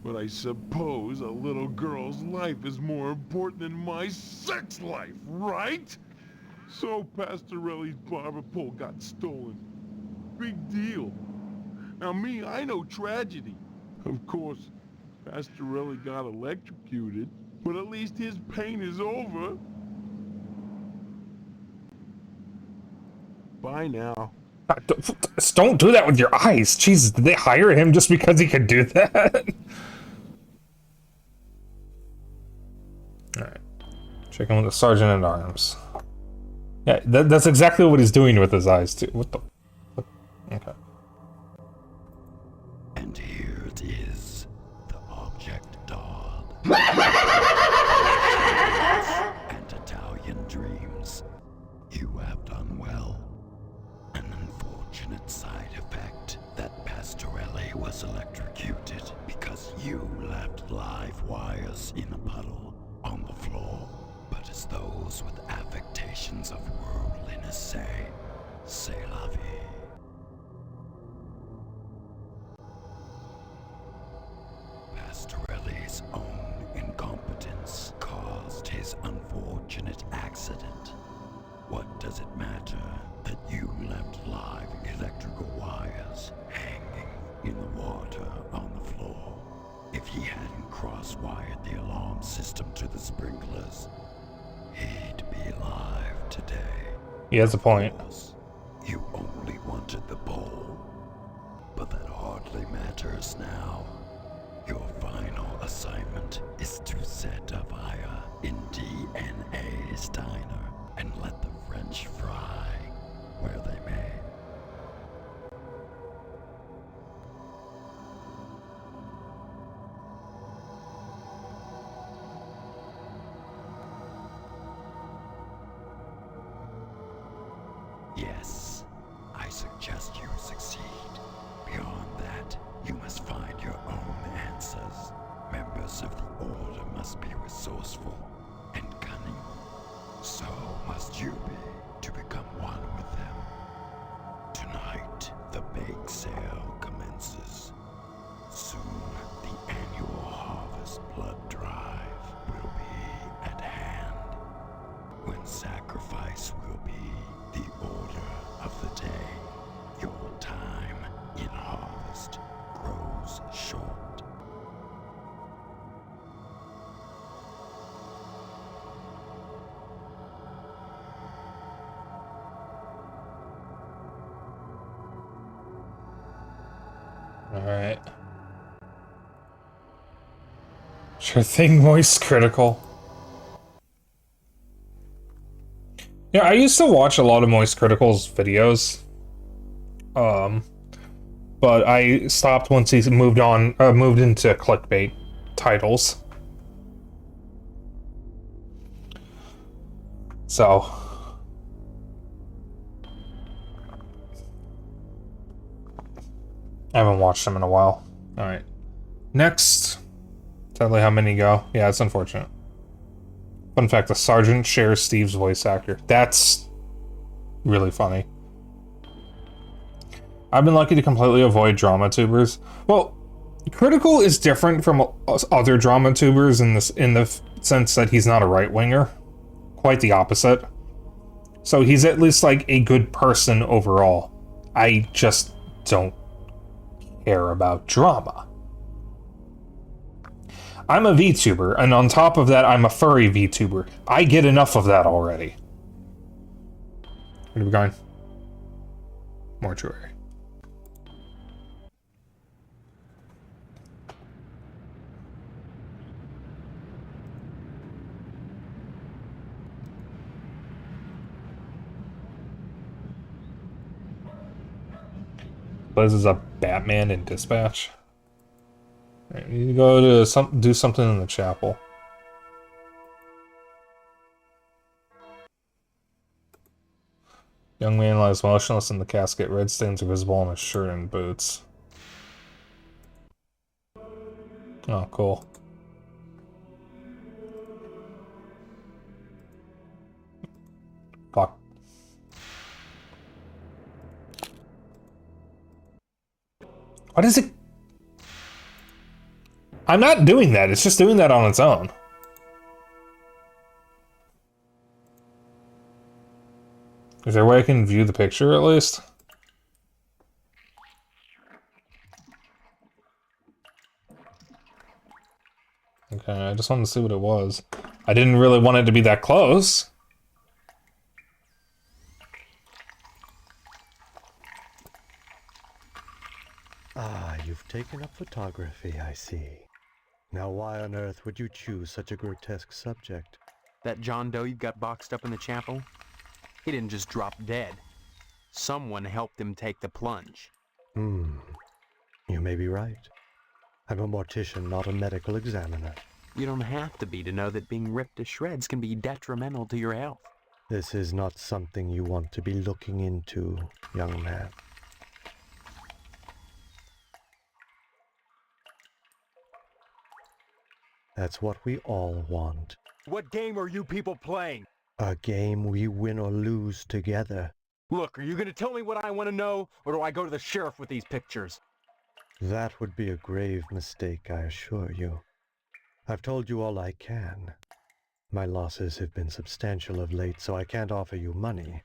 but I suppose a little girl's life is more important than my sex life, right? So Pastorelli's barber pole got stolen. Big deal. Now me, I know tragedy. Of course, Pastorelli got electrocuted, but at least his pain is over. Bye now. Don't do that with your eyes. Jesus, did they hire him just because he could do that? Alright. Check in with the Sergeant at Arms. Yeah, that's exactly what he's doing with his eyes, too. What the... Okay. And here it is, the object dog. And Italian dreams. You have done well. An unfortunate side effect that Pastorelli was electrocuted because you left live wires in a puddle on the floor. But as those with affectations of worldliness say, c'est la vie. Pastorelli's own incompetence caused his unfortunate accident. What does it matter that you left live electrical wires hanging in the water on the floor? If he hadn't cross-wired the alarm system to the sprinklers, he'd be alive today. He has a point. Of course, you only wanted the bowl, but that hardly matters now. Your final assignment is to set a fire in DNA's diner and let the French fry where they may. Yes, I suggest you succeed. Beyond that, you must find your own answers. Members of the Order must be resourceful and cunning. So must you be to become one with them. Tonight, the bake sale commences. Soon, the annual harvest blood drive will be at hand. When sacrifice will be the order of the day, your time in harvest grows short. Alright. Sure thing, Moist Critical. Yeah, I used to watch a lot of Moist Critical's videos. But I stopped once he moved into clickbait titles. So I haven't watched him in a while. Alright. Next. Sadly, how many go? Yeah, it's unfortunate. Fun fact, the sergeant shares Steve's voice actor. That's really funny. I've been lucky to completely avoid drama tubers. Well, Critical is different from other drama tubers in the sense that he's not a right-winger. Quite the opposite. So he's at least like a good person overall. I just don't care about drama. I'm a VTuber, and on top of that, I'm a furry VTuber. I get enough of that already. Where are we going? Mortuary. plays as a Batman in Dispatch. All right, we need to go to do something in the chapel. Young man lies motionless in the casket. Red stains are visible on his shirt and boots. Oh, cool. Fuck. What is it? I'm not doing that. It's just doing that on its own. Is there a way I can view the picture at least? Okay, I just wanted to see what it was. I didn't really want it to be that close. Ah, you've taken up photography, I see. Now why on earth would you choose such a grotesque subject? That John Doe you got boxed up in the chapel? He didn't just drop dead. Someone helped him take the plunge. You may be right. I'm a mortician, not a medical examiner. You don't have to be to know that being ripped to shreds can be detrimental to your health. This is not something you want to be looking into, young man. That's what we all want. What game are you people playing? A game we win or lose together. Look, are you gonna tell me what I want to know, or do I go to the sheriff with these pictures? That would be a grave mistake, I assure you. I've told you all I can. My losses have been substantial of late, so I can't offer you money.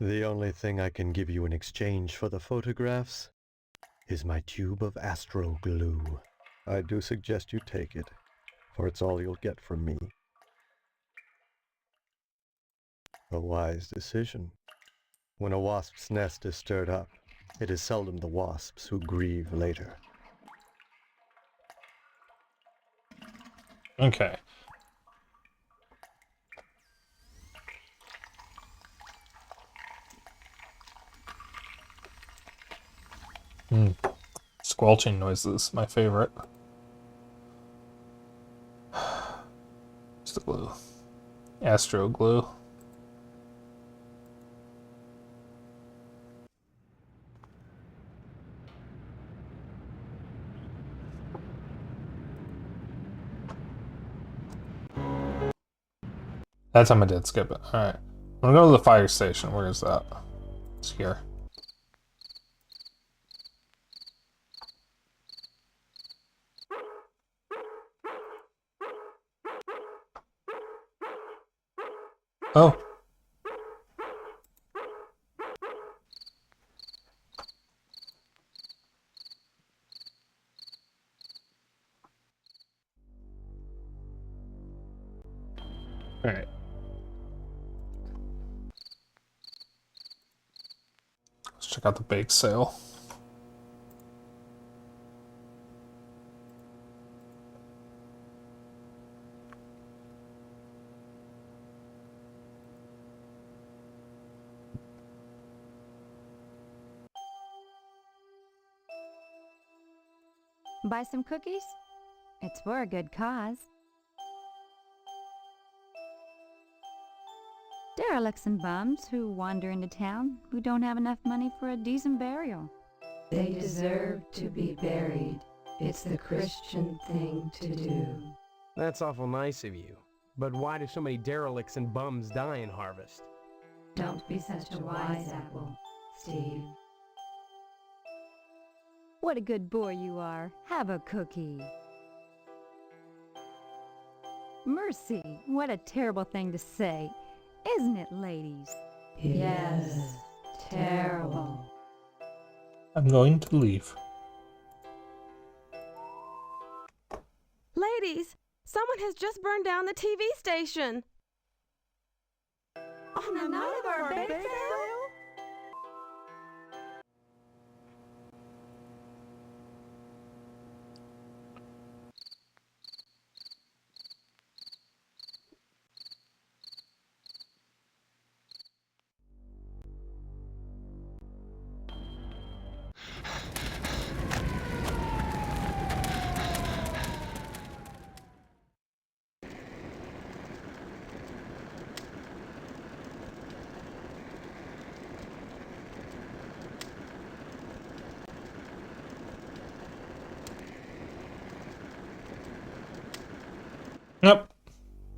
The only thing I can give you in exchange for the photographs is my tube of astro glue. I do suggest you take it, for it's all you'll get from me. A wise decision. When a wasp's nest is stirred up, it is seldom the wasps who grieve later. Okay. Squelching noises, my favorite. Just the glue. Astro glue. That time I did skip it. Alright. I'm gonna go to the fire station. Where is that? It's here. Oh. Alright. Let's check out the bake sale. Buy some cookies? It's for a good cause. Derelicts and bums who wander into town who don't have enough money for a decent burial. They deserve to be buried. It's the Christian thing to do. That's awful nice of you. But why do so many derelicts and bums die in Harvest? Don't be such a wise apple, Steve. What a good boy you are. Have a cookie. Mercy, what a terrible thing to say. Isn't it, ladies? Yes, terrible. I'm going to leave. Ladies, someone has just burned down the TV station. On the night of our bake sale?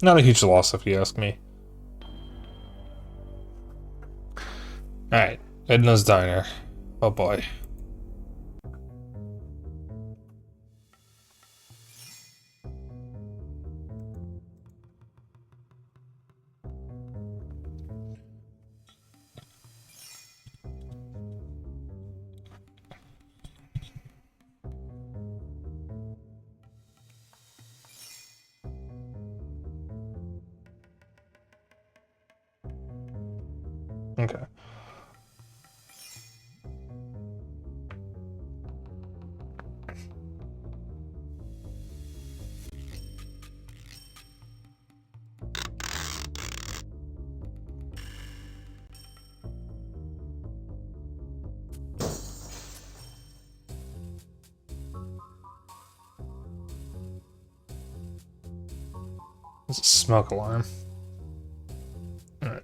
Not a huge loss if you ask me. Alright, Edna's Diner. Oh boy. Okay. It's a smoke alarm. Alright.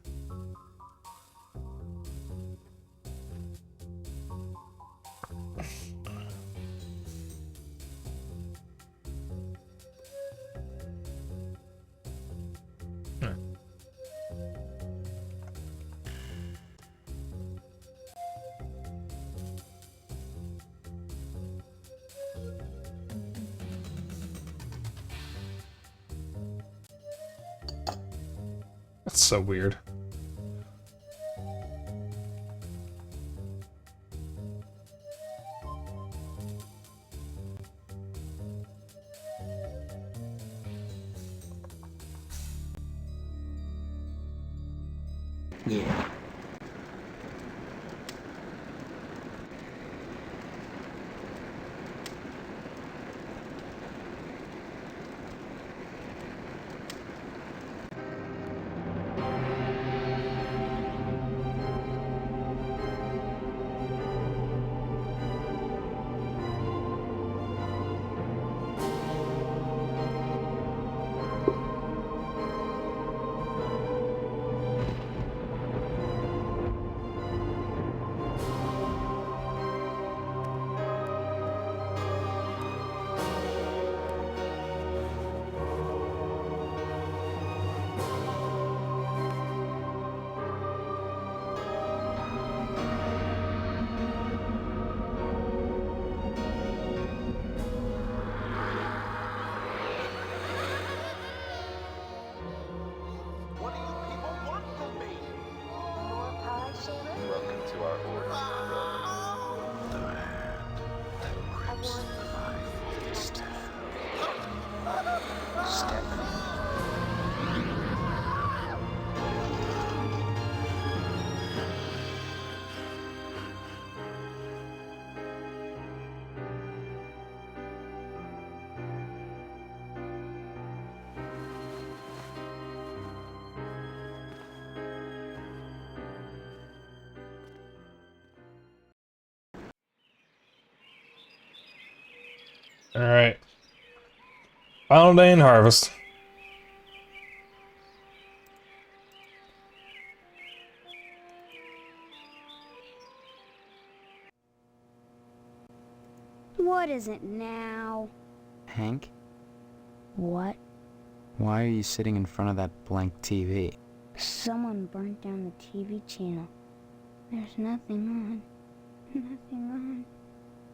That's so weird. Yeah. Welcome to our order. Alright. Final day in harvest. What is it now? Hank, What? why are you sitting in front of that blank TV? Someone burnt down the TV channel. There's nothing on. Nothing on.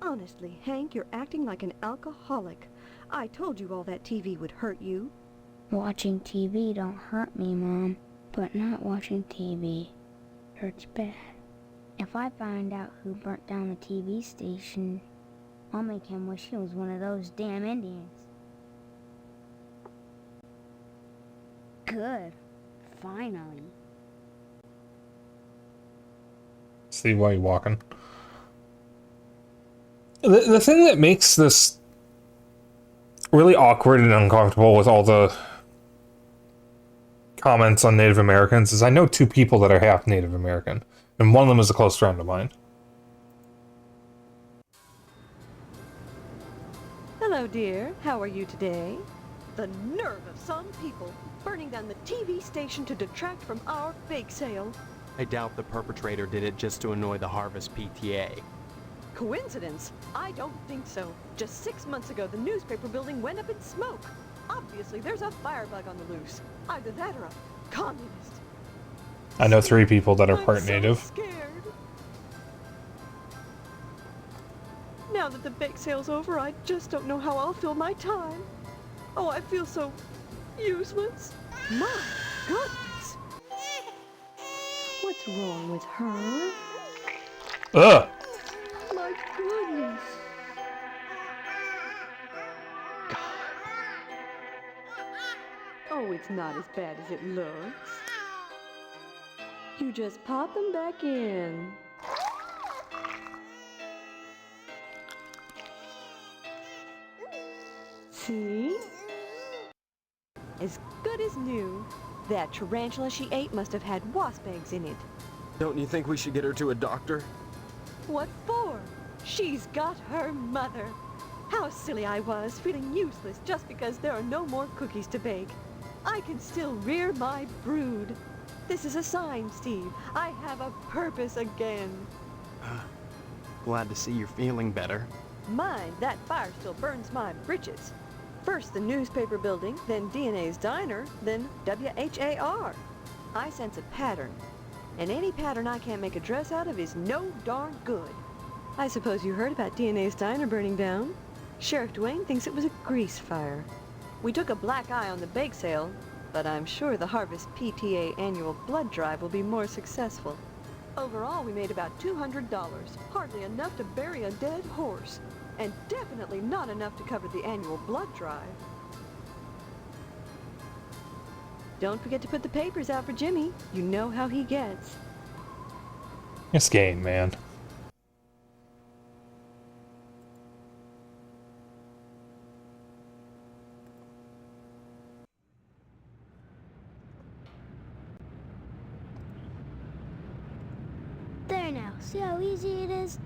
Honestly, Hank, you're acting like an alcoholic. I told you all that TV would hurt you. Watching TV don't hurt me, Mom. But not watching TV hurts bad. If I find out who burnt down the TV station, I'll make him wish he was one of those damn Indians. Good. Finally. Steve, why are you walking? The thing that makes this really awkward and uncomfortable with all the comments on Native Americans is I know two people that are half Native American, and one of them is a close friend of mine. Hello, dear. How are you today? The nerve of some people burning down the TV station to detract from our bake sale. I doubt the perpetrator did it just to annoy the Harvest PTA. Coincidence? I don't think so. Just 6 months ago, the newspaper building went up in smoke. Obviously, there's a firebug on the loose. Either that or a communist. I know 3 people that are I'm part so native. scared. Now that the bake sale's over, I just don't know how I'll fill my time. Oh, I feel so useless. My goodness. What's wrong with her? Ugh! My goodness. Oh, it's not as bad as it looks. You just pop them back in. See? As good as new. That tarantula she ate must have had wasp eggs in it. Don't you think we should get her to a doctor? What for? She's got her mother. How silly I was, feeling useless just because there are no more cookies to bake. I can still rear my brood. This is a sign, Steve. I have a purpose again. Glad to see you're feeling better. Mind, that fire still burns my britches. First the newspaper building, then DNA's diner, then WHAR. I sense a pattern. And any pattern I can't make a dress out of is no darn good. I suppose you heard about DNA's diner burning down? Sheriff Dwayne thinks it was a grease fire. We took a black eye on the bake sale, but I'm sure the Harvest PTA annual blood drive will be more successful. Overall, we made about $200, hardly enough to bury a dead horse, and definitely not enough to cover the annual blood drive. Don't forget to put the papers out for Jimmy. You know how he gets. This game, man. There now. See how easy it is?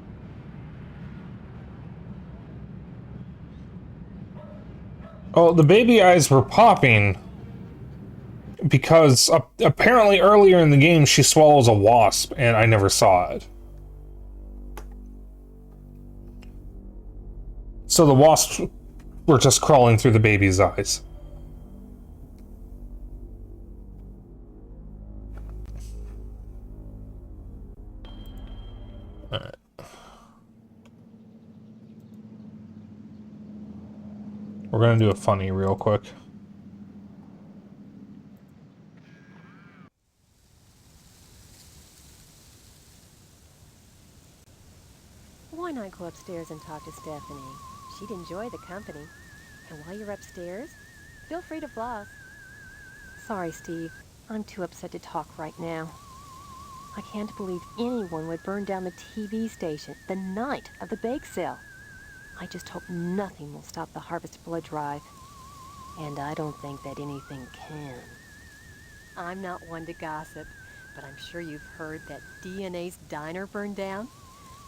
Oh, the baby eyes were popping because apparently earlier in the game she swallows a wasp and I never saw it. So the wasps were just crawling through the baby's eyes. Alright. We're gonna do a funny real quick. Why not go upstairs and talk to Stephanie? She'd enjoy the company. And while you're upstairs, feel free to floss. Sorry, Steve. I'm too upset to talk right now. I can't believe anyone would burn down the TV station the night of the bake sale. I just hope nothing will stop the Harvest blood drive. And I don't think that anything can. I'm not one to gossip, but I'm sure you've heard that DNA's diner burned down.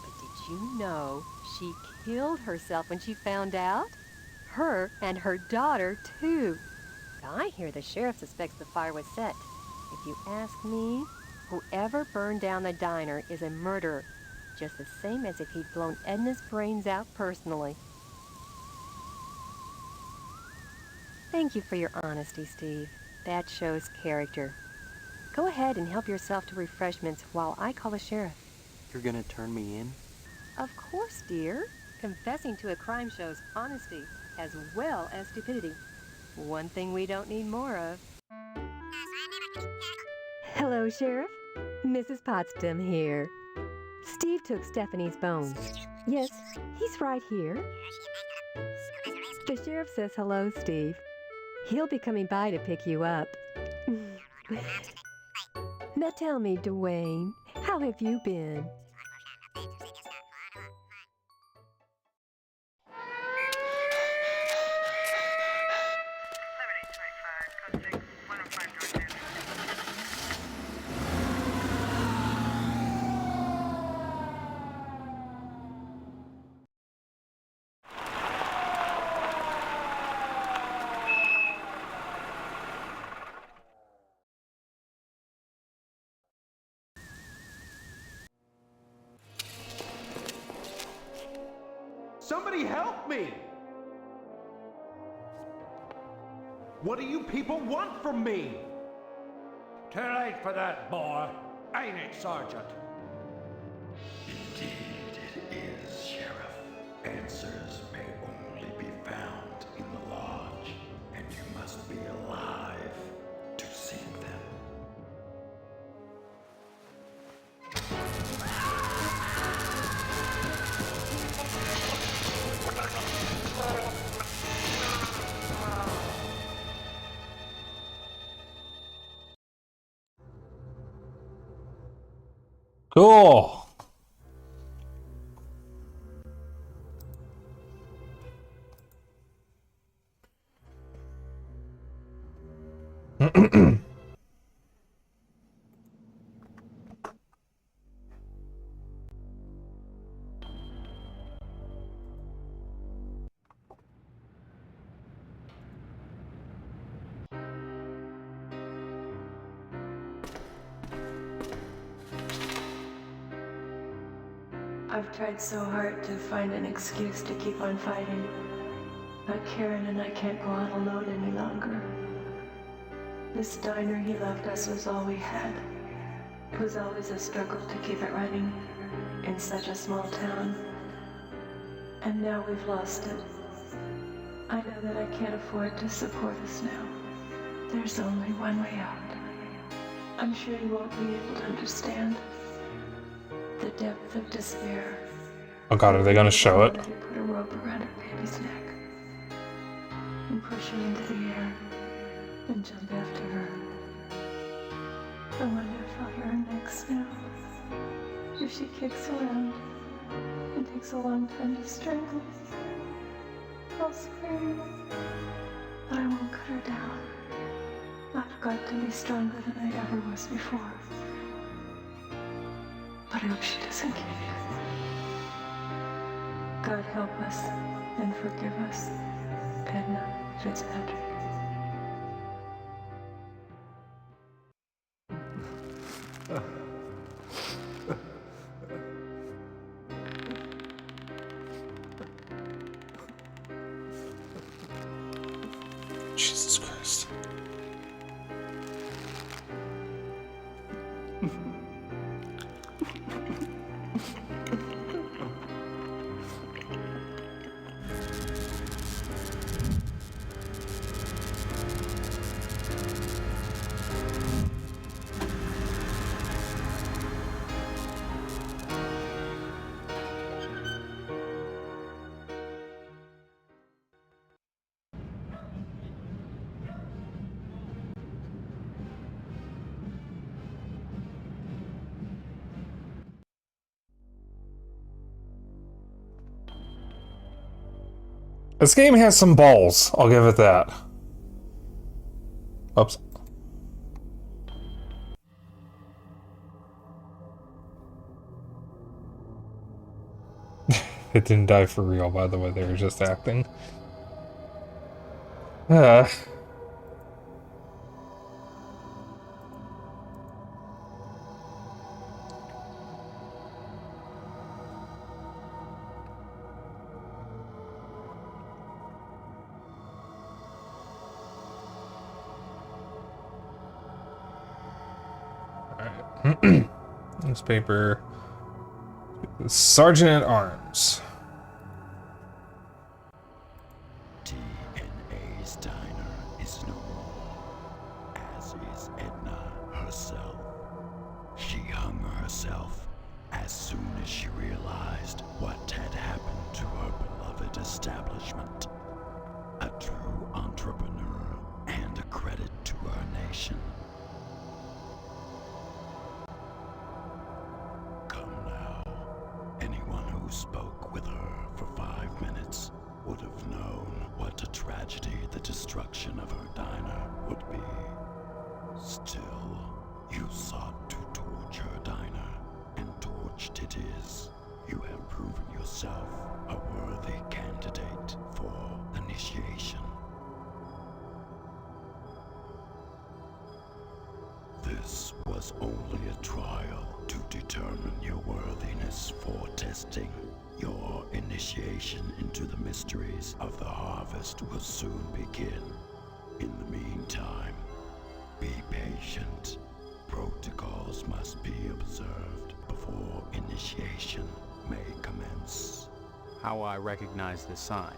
But did you know she killed herself when she found out? Her and her daughter, too. I hear the sheriff suspects the fire was set. If you ask me, whoever burned down the diner is a murderer, just the same as if he'd blown Edna's brains out personally. Thank you for your honesty, Steve. That shows character. Go ahead and help yourself to refreshments while I call the sheriff. You're gonna turn me in? Of course, dear. Confessing to a crime shows honesty as well as stupidity. One thing we don't need more of. Hello, Sheriff. Mrs. Potsdam here. Steve took Stephanie's bones. Yes, he's right here. The sheriff says hello, Steve. He'll be coming by to pick you up. Now tell me, Dwayne, how have you been? Somebody help me! What do you people want from me? Too late for that, boy. Ain't it, Sergeant? Indeed it is, Sheriff. Answers may only be found in the lodge, and you must be alive to seek them. Cool. I've tried so hard to find an excuse to keep on fighting, but Karen and I can't go out alone any longer. This diner he left us was all we had. It was always a struggle to keep it running in such a small town. And now we've lost it. I know that I can't afford to support us now. There's only one way out. I'm sure you won't be able to understand the depth of despair. Oh god, are they gonna show it? Put a rope around her baby's neck and push her into the air and jump after her. I wonder if I'll hear her next now. If she kicks around and takes a long time to strangle, I'll scream, but I won't cut her down. I've got to be stronger than I ever was before. But I hope she doesn't get it. God help us and forgive us, Edna Fitzpatrick. Jesus Christ. This game has some balls, I'll give it that. Oops. It didn't die for real, by the way, they were just acting. Newspaper. Sergeant at Arms. TNA's diner is no more, as is Edna herself. She hung herself as soon as she realized what had happened to her beloved establishment. A true entrepreneur and a credit to her nation. Spoke with her for 5 minutes would have known what a tragedy the destruction of her diner would be. Still, you sought to torch her diner, and torched it is. You have proven yourself a worthy candidate for initiation. This was only a trial to determine your worthiness for testing. Your initiation into the mysteries of the harvest will soon begin. In the meantime, be patient. Protocols must be observed before initiation may commence. How will I recognize the sign?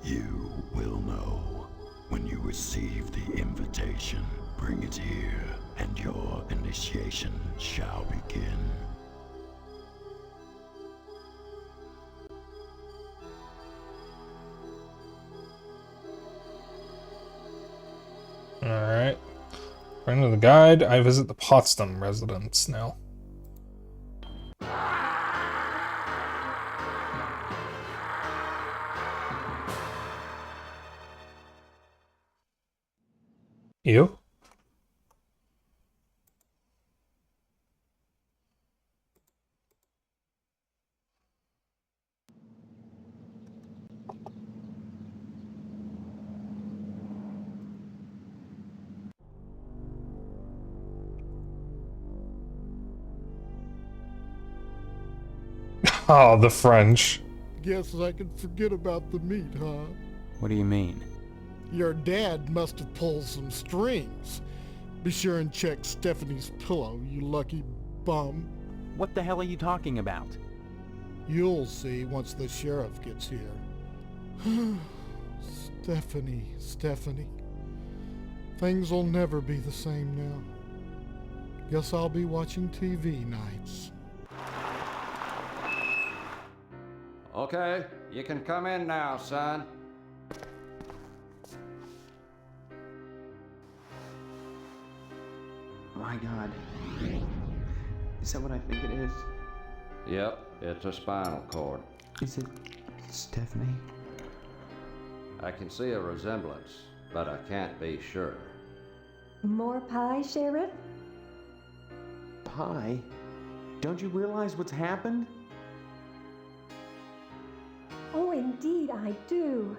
You will know when you receive the invitation. Bring it here, and your initiation shall begin. Alright. According to the guide, I visit the Potsdam residence now. You? Oh, the French. Guess I can forget about the meat, huh? What do you mean? Your dad must have pulled some strings. Be sure and check Stephanie's pillow, you lucky bum. What the hell are you talking about? You'll see once the sheriff gets here. Stephanie. Things will never be the same now. Guess I'll be watching TV nights. Okay, you can come in now, son. My God. Is that what I think it is? Yep, it's a spinal cord. Is it Stephanie? I can see a resemblance, but I can't be sure. More pie, Sheriff? Pie? Don't you realize what's happened? Oh, indeed I do.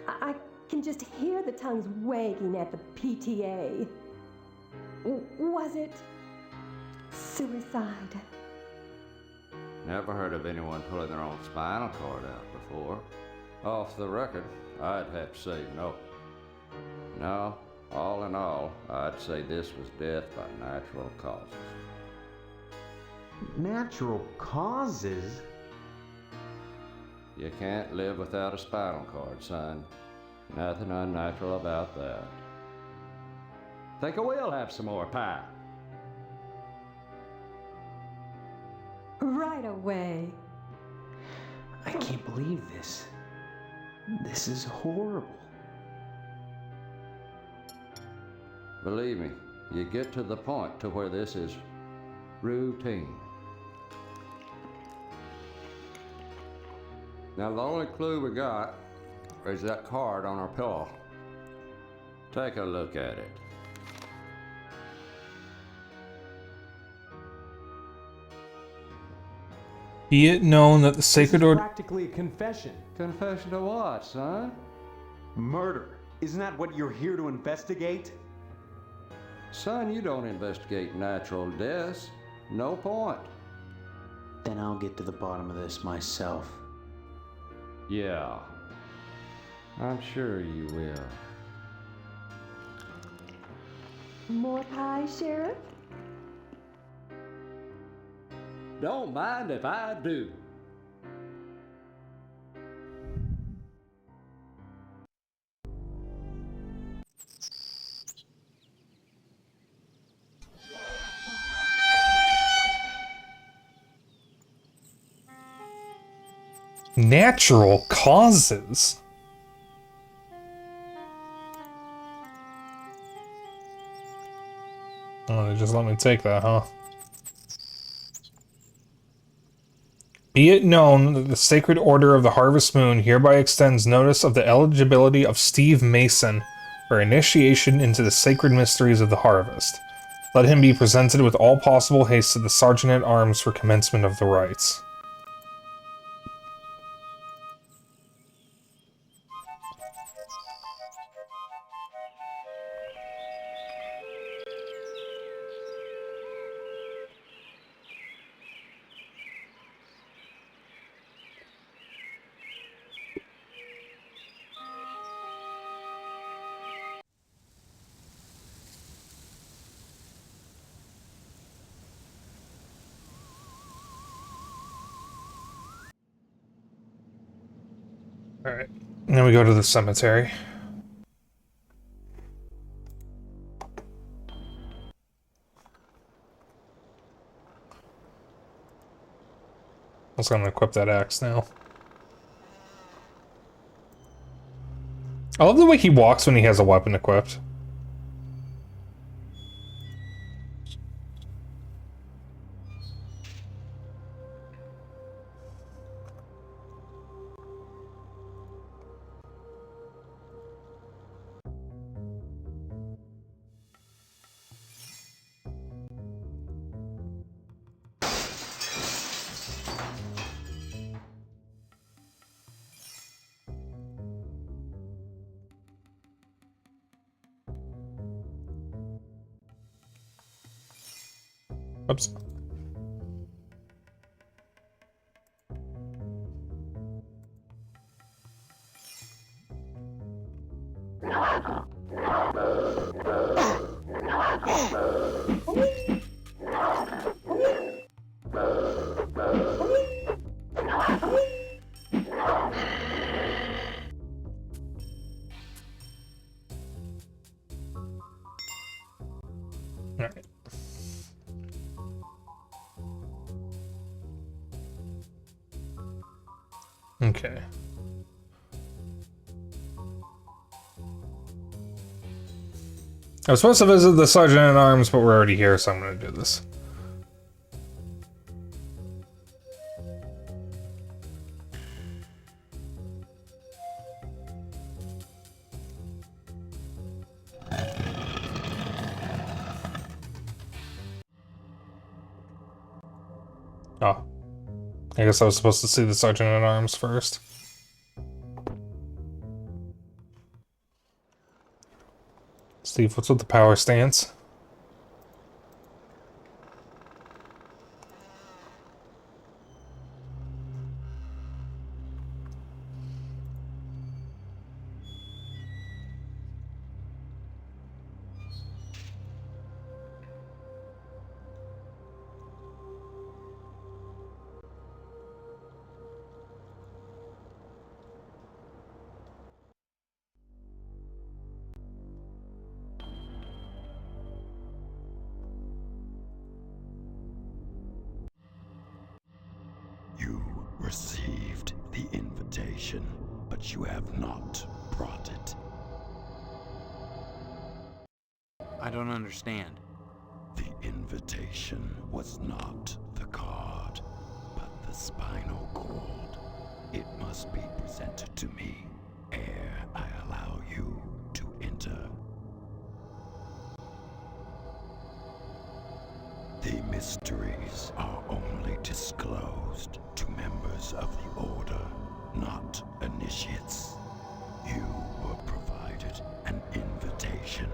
I can just hear the tongues wagging at the PTA. Was it suicide? Never heard of anyone pulling their own spinal cord out before. Off the record, I'd have to say no. No, all in all, I'd say this was death by natural causes. Natural causes? You can't live without a spinal cord, son. Nothing unnatural about that. Think I will have some more pie. Right away. I can't believe this. This is horrible. Believe me, you get to the point to where this is routine. Now the only clue we got is that card on our pillow. Take a look at it. Be it known that the sacred order... Practically a confession. Confession to what, son? Murder. Isn't that what you're here to investigate? Son, you don't investigate natural deaths. No point. Then I'll get to the bottom of this myself. Yeah. I'm sure you will. More pie, Sheriff? Don't mind if I do. Natural causes? Oh, they just let me take that, huh? Be it known that the Sacred Order of the Harvest Moon hereby extends notice of the eligibility of Steve Mason for initiation into the sacred mysteries of the harvest. Let him be presented with all possible haste to the Sergeant-at-Arms for commencement of the rites. Alright. Then we go to the cemetery. I was gonna equip that axe now. I love the way he walks when he has a weapon equipped. Oops. Alright. Okay. I was supposed to visit the Sergeant at Arms, but we're already here, so I'm gonna do this. Oh. I guess I was supposed to see the Sergeant at Arms first. Steve, what's with the power stance? You received the invitation, but you have not brought it. I don't understand. The invitation was not the card, but the spinal cord. It must be presented to me ere I allow you to enter. The mysteries are only disclosed to members of the Order, not initiates. You were provided an invitation.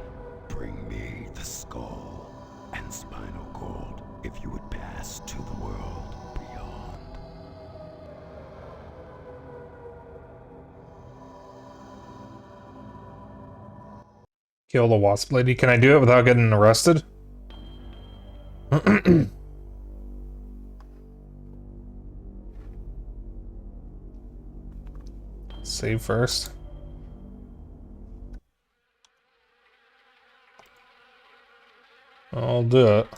Bring me the skull and spinal cord if you would pass to the world beyond. Kill the wasp lady. Can I do it without getting arrested? Save first. I'll do it.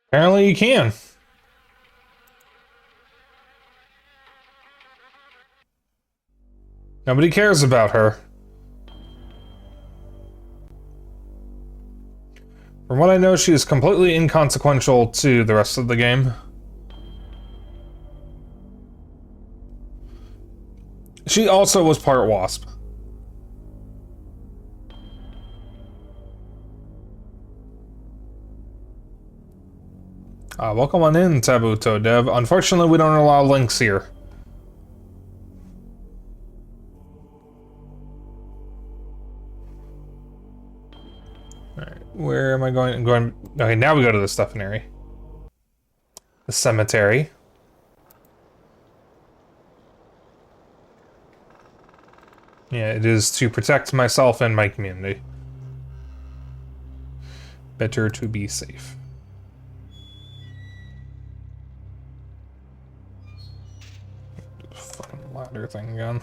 Apparently you can. Nobody cares about her. From what I know, she is completely inconsequential to the rest of the game. She also was part wasp. Welcome on in, Taboo Toe Dev. Unfortunately, we don't allow links here. Where am I going? I'm going... Okay, now we go to the Stephanary. The cemetery. Yeah, it is to protect myself and my community. Better to be safe. Fucking ladder thing again.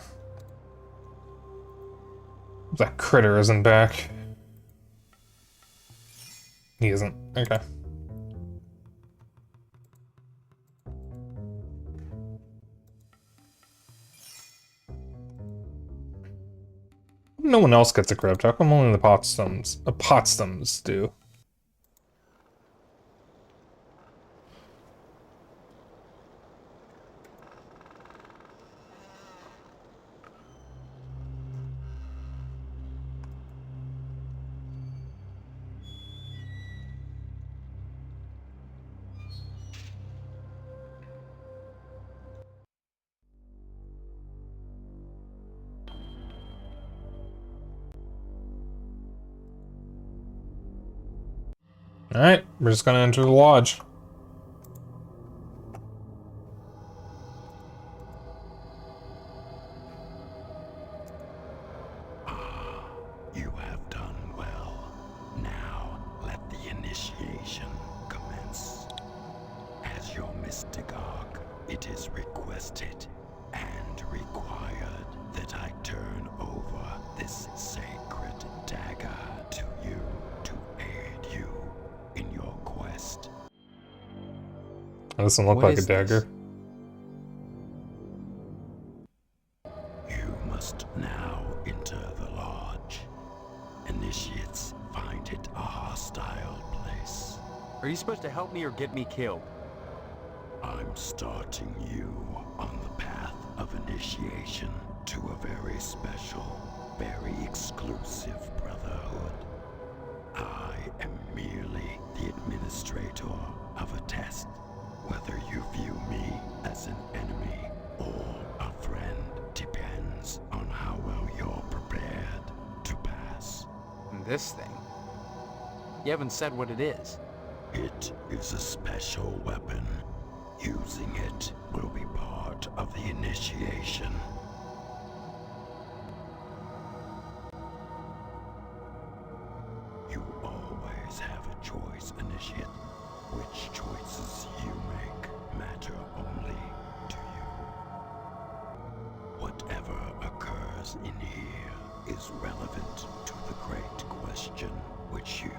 That critter isn't back. He isn't. Okay. No one else gets a crypt. How come only the Potsdams do? Alright, we're just gonna enter the lodge. You have done well. Now, let the initiation commence. As your mystagogue, it is requested and required that I turn over this sacred dagger to you to aid you in your quest. That doesn't look like a dagger. You must now enter the lodge. Initiates find it a hostile place. Are you supposed to help me or get me killed? I'm starting you on the path of initiation to a very special, very exclusive brotherhood. I am merely the administrator of a test. Whether you view me as an enemy or a friend depends on how well you're prepared to pass. And this thing? You haven't said what it is. It is a special weapon. Using it will be part of the initiation. You always have a choice, Initiate. Which choices you make matter only to you. Whatever occurs in here is relevant to the great question which you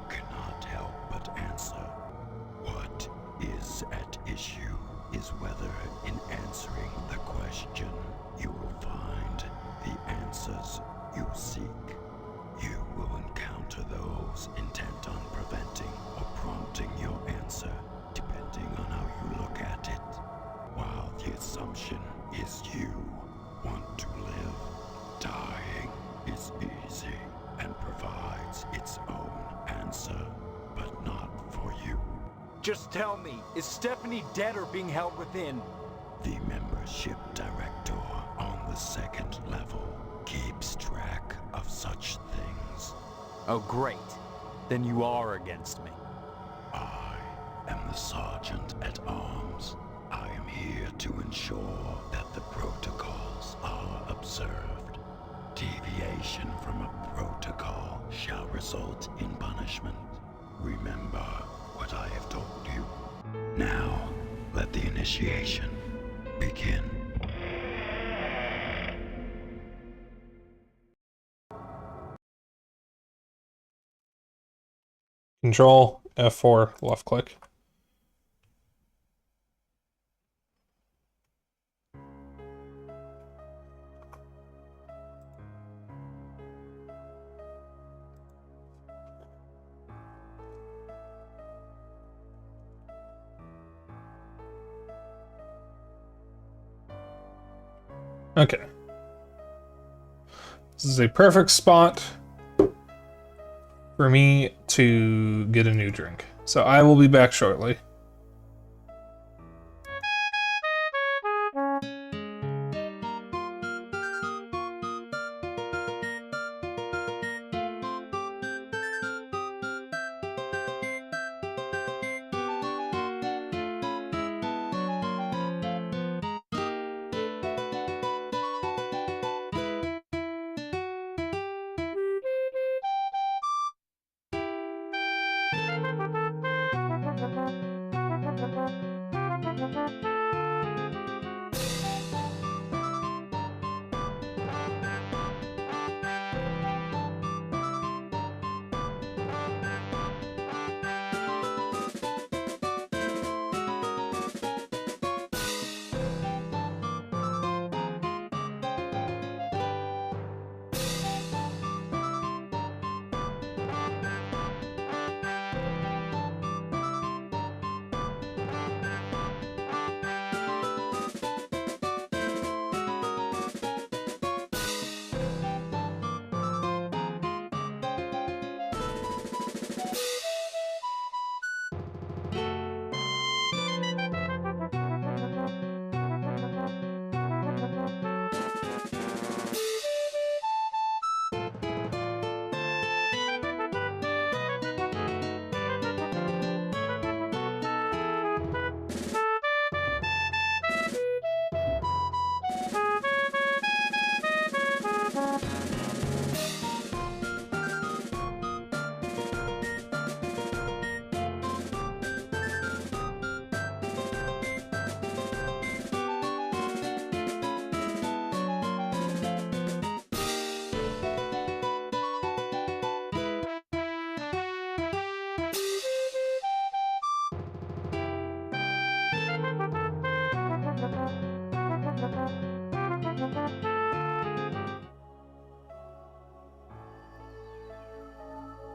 cannot help but answer. What is at issue is whether in answering the question you will find the answers you seek. You will encounter those intent on preventing or prompting your answer, depending on how you look at it. While the assumption is you want to live, dying is easy and provides its own answer, but not for you. Just tell me, is Stephanie dead or being held within? The membership director on the second level keeps track of such things. Oh, great. Then you are against me. I am the Sergeant at Arms. I am here to ensure that the protocols are observed. Deviation from a protocol shall result in punishment. Remember what I have told you. Now, let the initiation begin. Control F4, left click. Okay. This is a perfect spot for me to get a new drink. So I will be back shortly.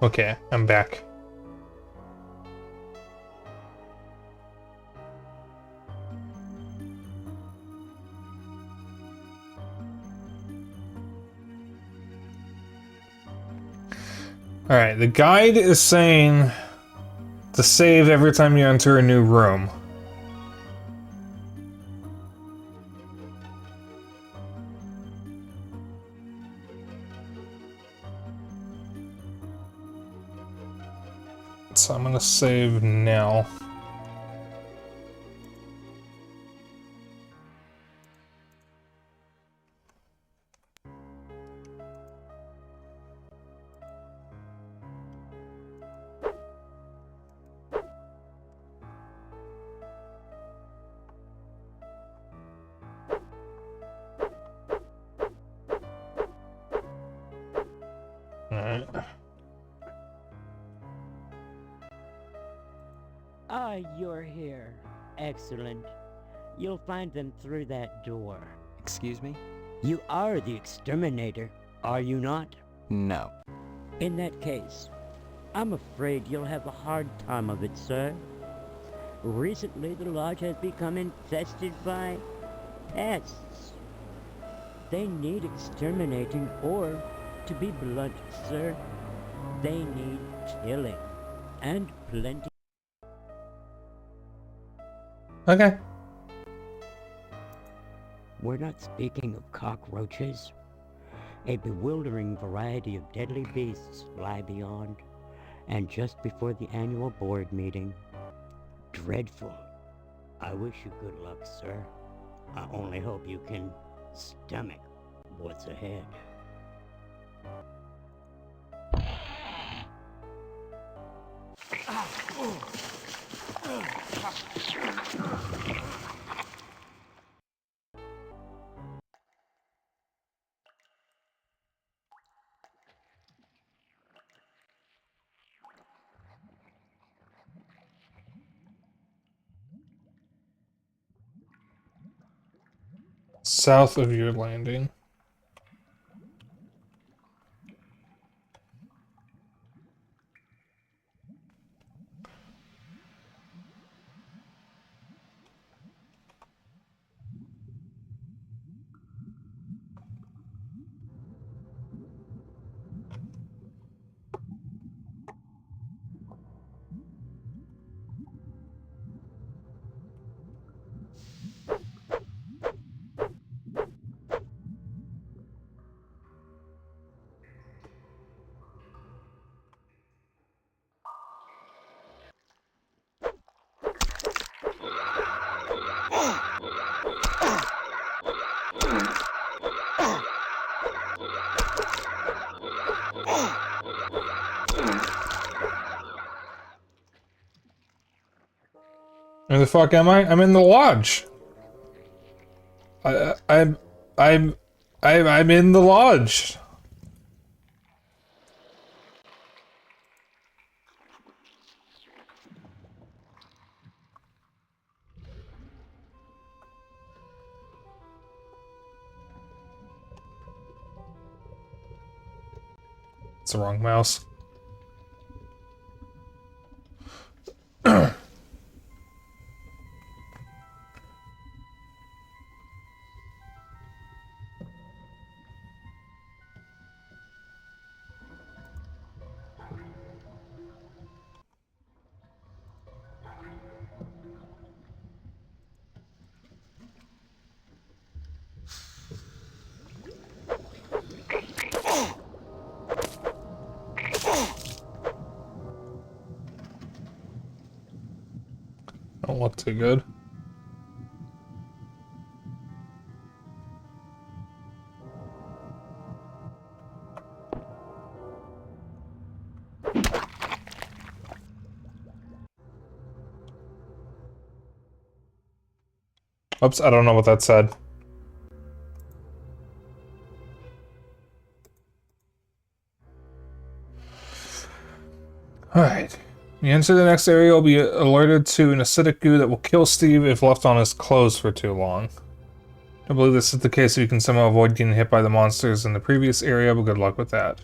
Okay, I'm back. Alright, the guide is saying to save every time you enter a new room. So I'm gonna save now. Alright. Ah, you're here. Excellent. You'll find them through that door. Excuse me? You are the exterminator, are you not? No. In that case, I'm afraid you'll have a hard time of it, sir. Recently, the lodge has become infested by pests. They need exterminating, or, to be blunt, sir, they need killing. And plenty. Okay. We're not speaking of cockroaches. A bewildering variety of deadly beasts lie beyond, and just before the annual board meeting. Dreadful. I wish you good luck, sir. I only hope you can stomach what's ahead. South of your landing. Where the fuck am I? I'm in the lodge. I'm in the lodge. It's the wrong mouse. Don't look too good. Oops, I don't know what that said. Alright. When you enter the next area, you'll be alerted to an acidic goo that will kill Steve if left on his clothes for too long. I believe this is the case if you can somehow avoid getting hit by the monsters in the previous area, but good luck with that.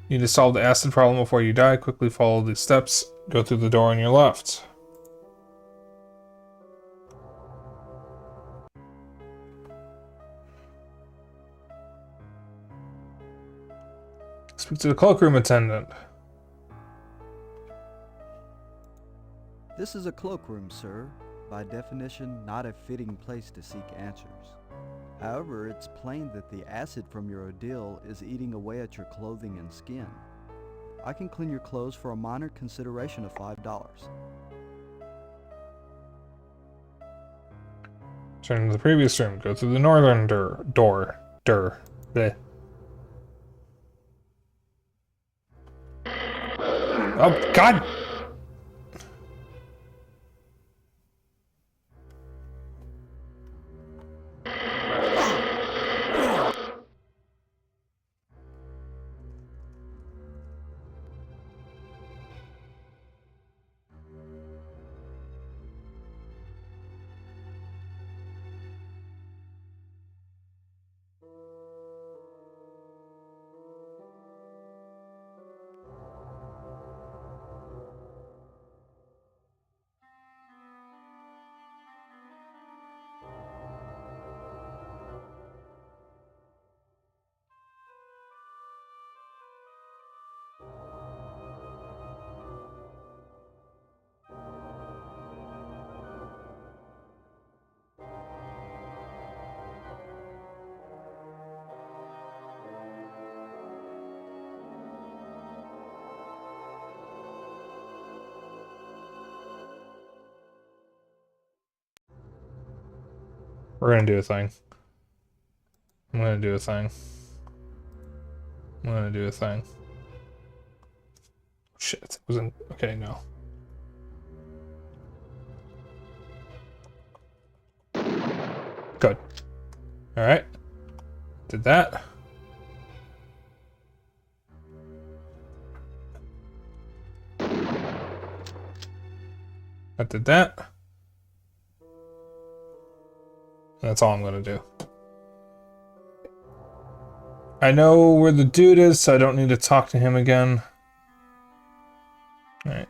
Need to solve the acid problem before you die. Quickly follow these steps. Go through the door on your left. Speak to the cloakroom attendant. This is a cloakroom, sir. By definition, not a fitting place to seek answers. However, it's plain that the acid from your ordeal is eating away at your clothing and skin. I can clean your clothes for a minor consideration of $5. Turn to the previous room. Go through the northern door. Bleh. Oh, God! We're gonna do a thing. I'm gonna do a thing. I'm gonna do a thing. Shit, it wasn't... Okay, no. Good. Alright. Did that. That did that. That's all I'm gonna do. I know where the dude is, so I don't need to talk to him again. Alright.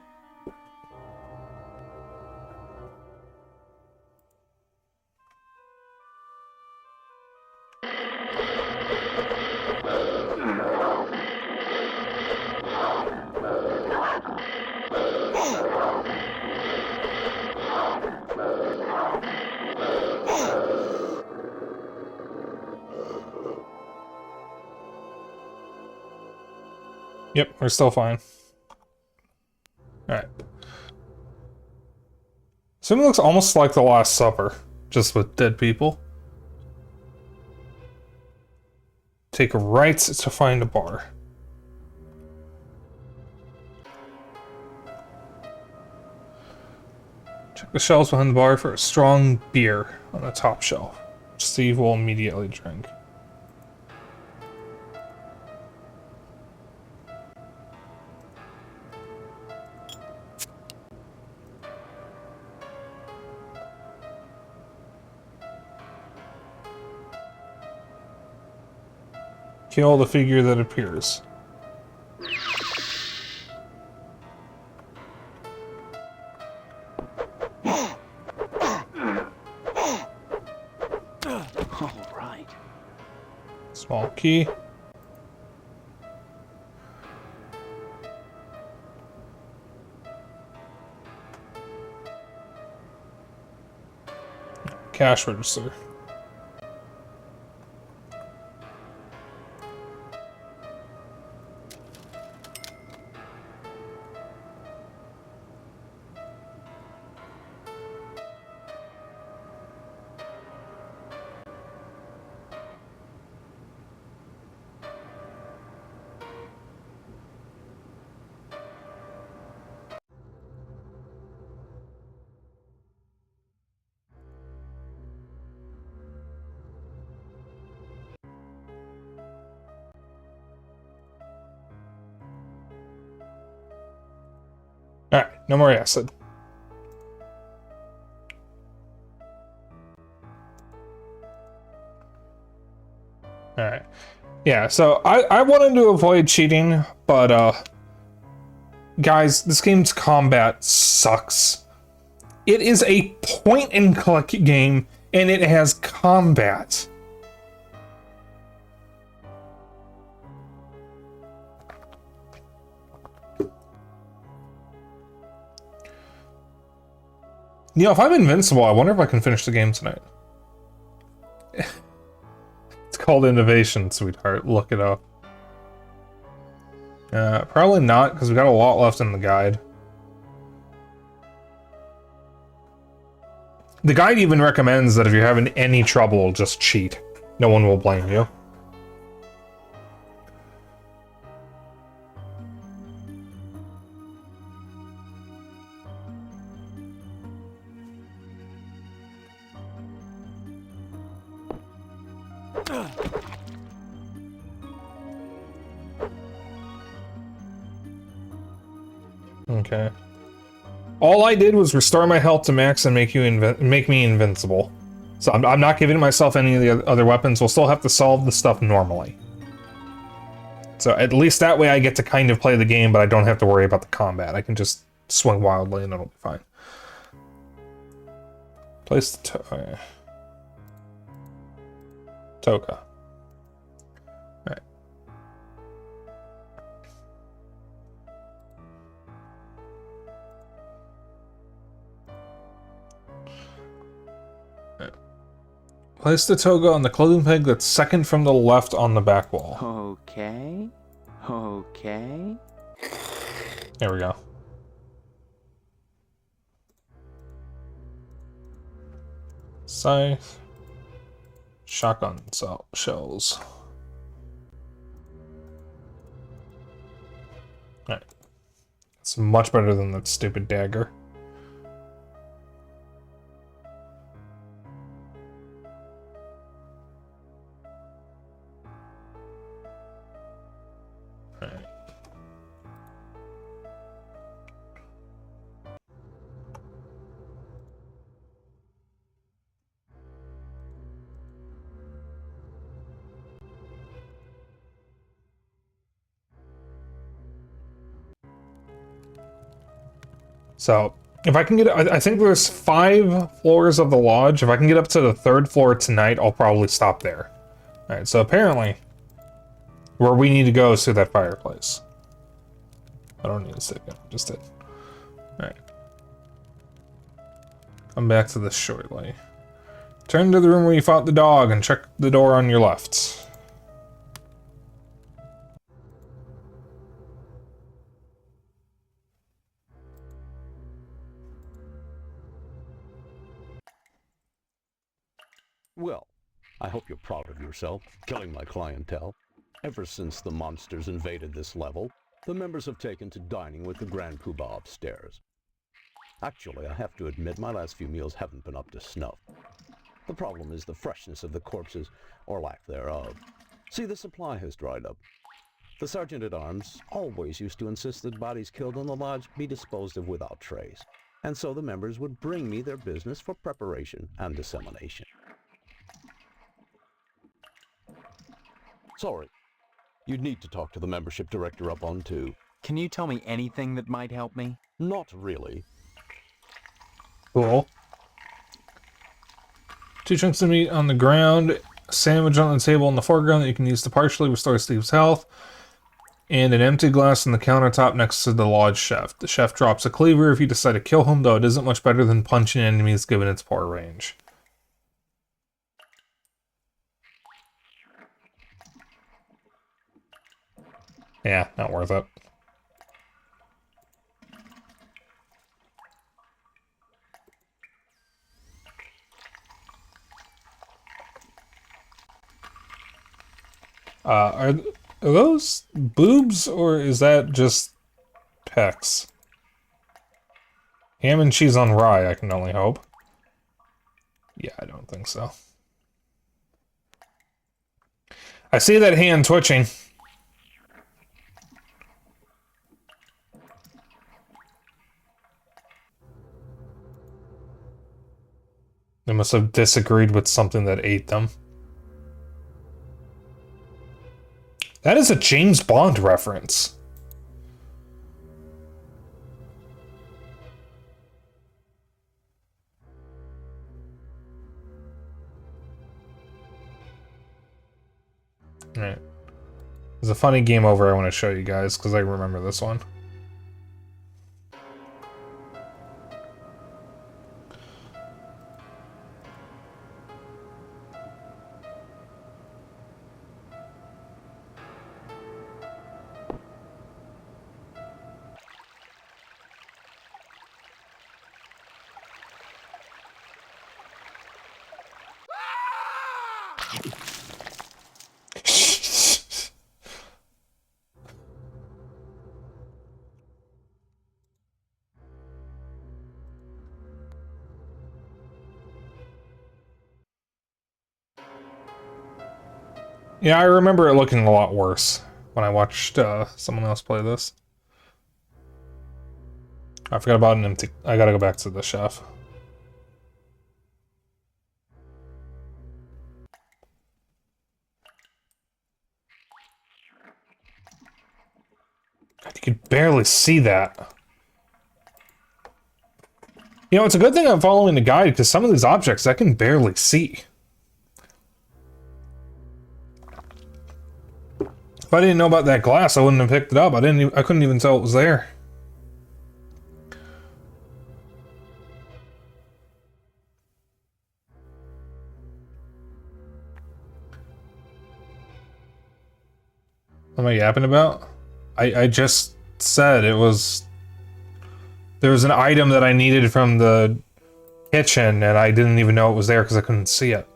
Yep, we're still fine. Alright. So it looks almost like the Last Supper, just with dead people. Take a right to find a bar. Check the shelves behind the bar for a strong beer on the top shelf, which Steve will immediately drink. Kill the figure that appears. All right. Small key. Cash register. Alright, no more acid. Alright. Yeah, so I wanted to avoid cheating, but guys, this game's combat sucks. It is a point-and-click game, and it has combat. You know, if I'm invincible, I wonder if I can finish the game tonight. It's called Innovation, sweetheart. Look it up. Probably not, because we got a lot left in the guide. The guide even recommends that if you're having any trouble, just cheat. No one will blame you. Okay. All I did was restore my health to max and make me invincible. So I'm not giving myself any of the other weapons. We'll still have to solve the stuff normally. So at least that way I get to kind of play the game, but I don't have to worry about the combat. I can just swing wildly and it'll be fine. Place the Toka. Alright. Place the toga on the clothing peg that's second from the left on the back wall. Okay. Okay. There we go. Scythe. Shotgun shells. Alright. It's much better than that stupid dagger. So, if I can get... I think there's 5 floors of the lodge. If I can get up to the 3rd floor tonight, I'll probably stop there. Alright, so apparently, where we need to go is through that fireplace. I don't need to stick it, just did. Alright. Come back to this shortly. Turn to the room where you fought the dog and check the door on your left. Well, I hope you're proud of yourself, killing my clientele. Ever since the monsters invaded this level, the members have taken to dining with the Grand Poobah upstairs. Actually, I have to admit my last few meals haven't been up to snuff. The problem is the freshness of the corpses, or lack thereof. See, the supply has dried up. The Sergeant-at-Arms always used to insist that bodies killed in the lodge be disposed of without trace, and so the members would bring me their business for preparation and dissemination. Sorry. You'd need to talk to the membership director up on 2. Can you tell me anything that might help me? Not really. Cool. 2 chunks of meat on the ground, a sandwich on the table in the foreground that you can use to partially restore Steve's health, and an empty glass on the countertop next to the lodge chef. The chef drops a cleaver if you decide to kill him, though it isn't much better than punching enemies given its poor range. Yeah, not worth it. Are those boobs, or is that just pecs? Ham and cheese on rye, I can only hope. Yeah, I don't think so. I see that hand twitching. They must have disagreed with something that ate them. That is a James Bond reference. Alright. There's a funny game over I want to show you guys, because I remember this one. Yeah, I remember it looking a lot worse when I watched someone else play this. I forgot about an empty... I gotta go back to the chef. God, you could barely see that. You know, it's a good thing I'm following the guide, because some of these objects I can barely see. If I didn't know about that glass, I wouldn't have picked it up. I couldn't even tell it was there. What am I yapping about? I just said it was... There was an item that I needed from the kitchen, and I didn't even know it was there because I couldn't see it.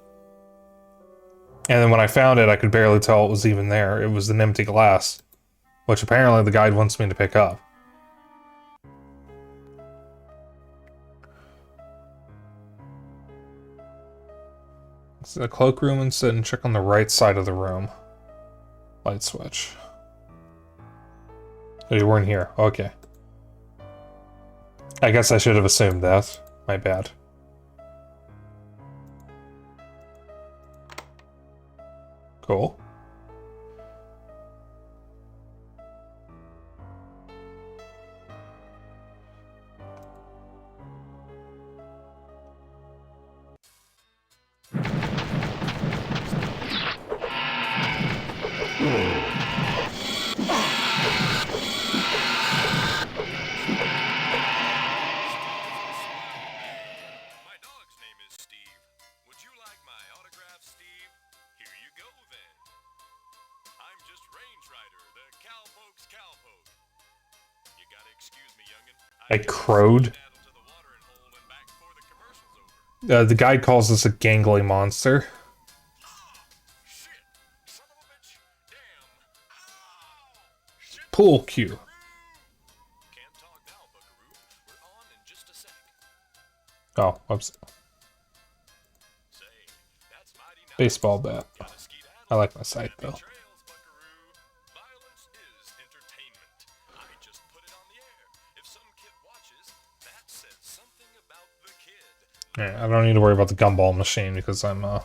And then when I found it, I could barely tell it was even there. It was an empty glass, which apparently the guide wants me to pick up. So the cloakroom and sit and check on the right side of the room. Light switch. Oh, you weren't here. Okay. I guess I should have assumed that. My bad. Cool. I crowed. The guide calls this a gangly monster. Pool cue. Oh, whoops. Baseball bat. I like my sight though. Yeah, I don't need to worry about the gumball machine because I'm I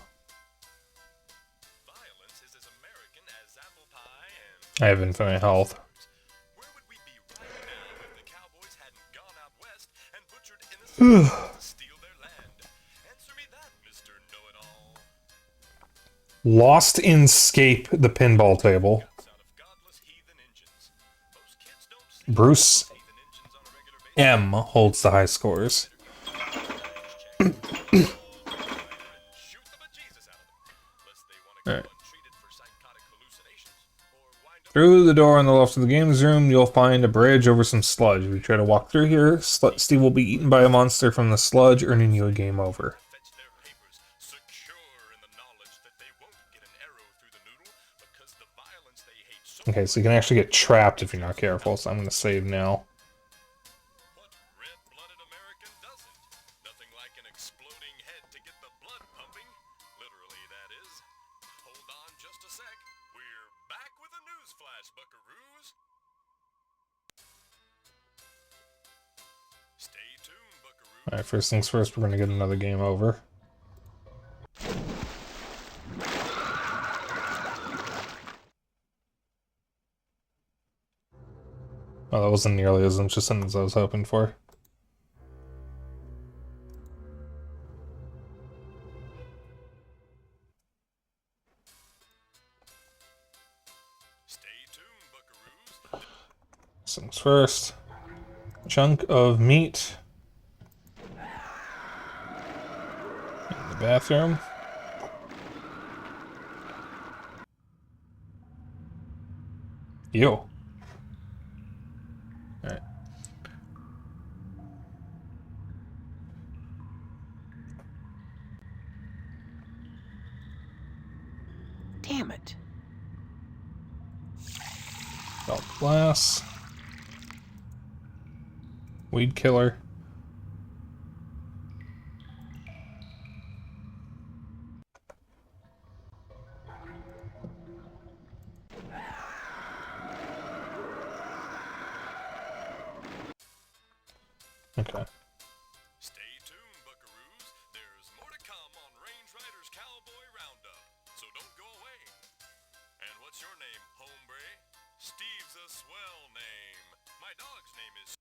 have infinite health. Lost in Scape, the pinball table. Bruce M holds the high scores. Alright. Through the door on the left of the games room, you'll find a bridge over some sludge. If you try to walk through here, Steve will be eaten by a monster from the sludge, earning you a game over. Okay, so you can actually get trapped if you're not careful, so I'm going to save now. Alright, first things first, we're going to get another game over. that wasn't nearly as interesting as I was hoping for. First things first. Chunk of meat. In the bathroom. Ew. Alright. Damn it. Belt glass. Weed killer. Okay. Stay tuned, buckaroos. There's more to come on Range Riders Cowboy Roundup, so don't go away. And what's your name, hombre? Steve's a swell name. My dog's name is...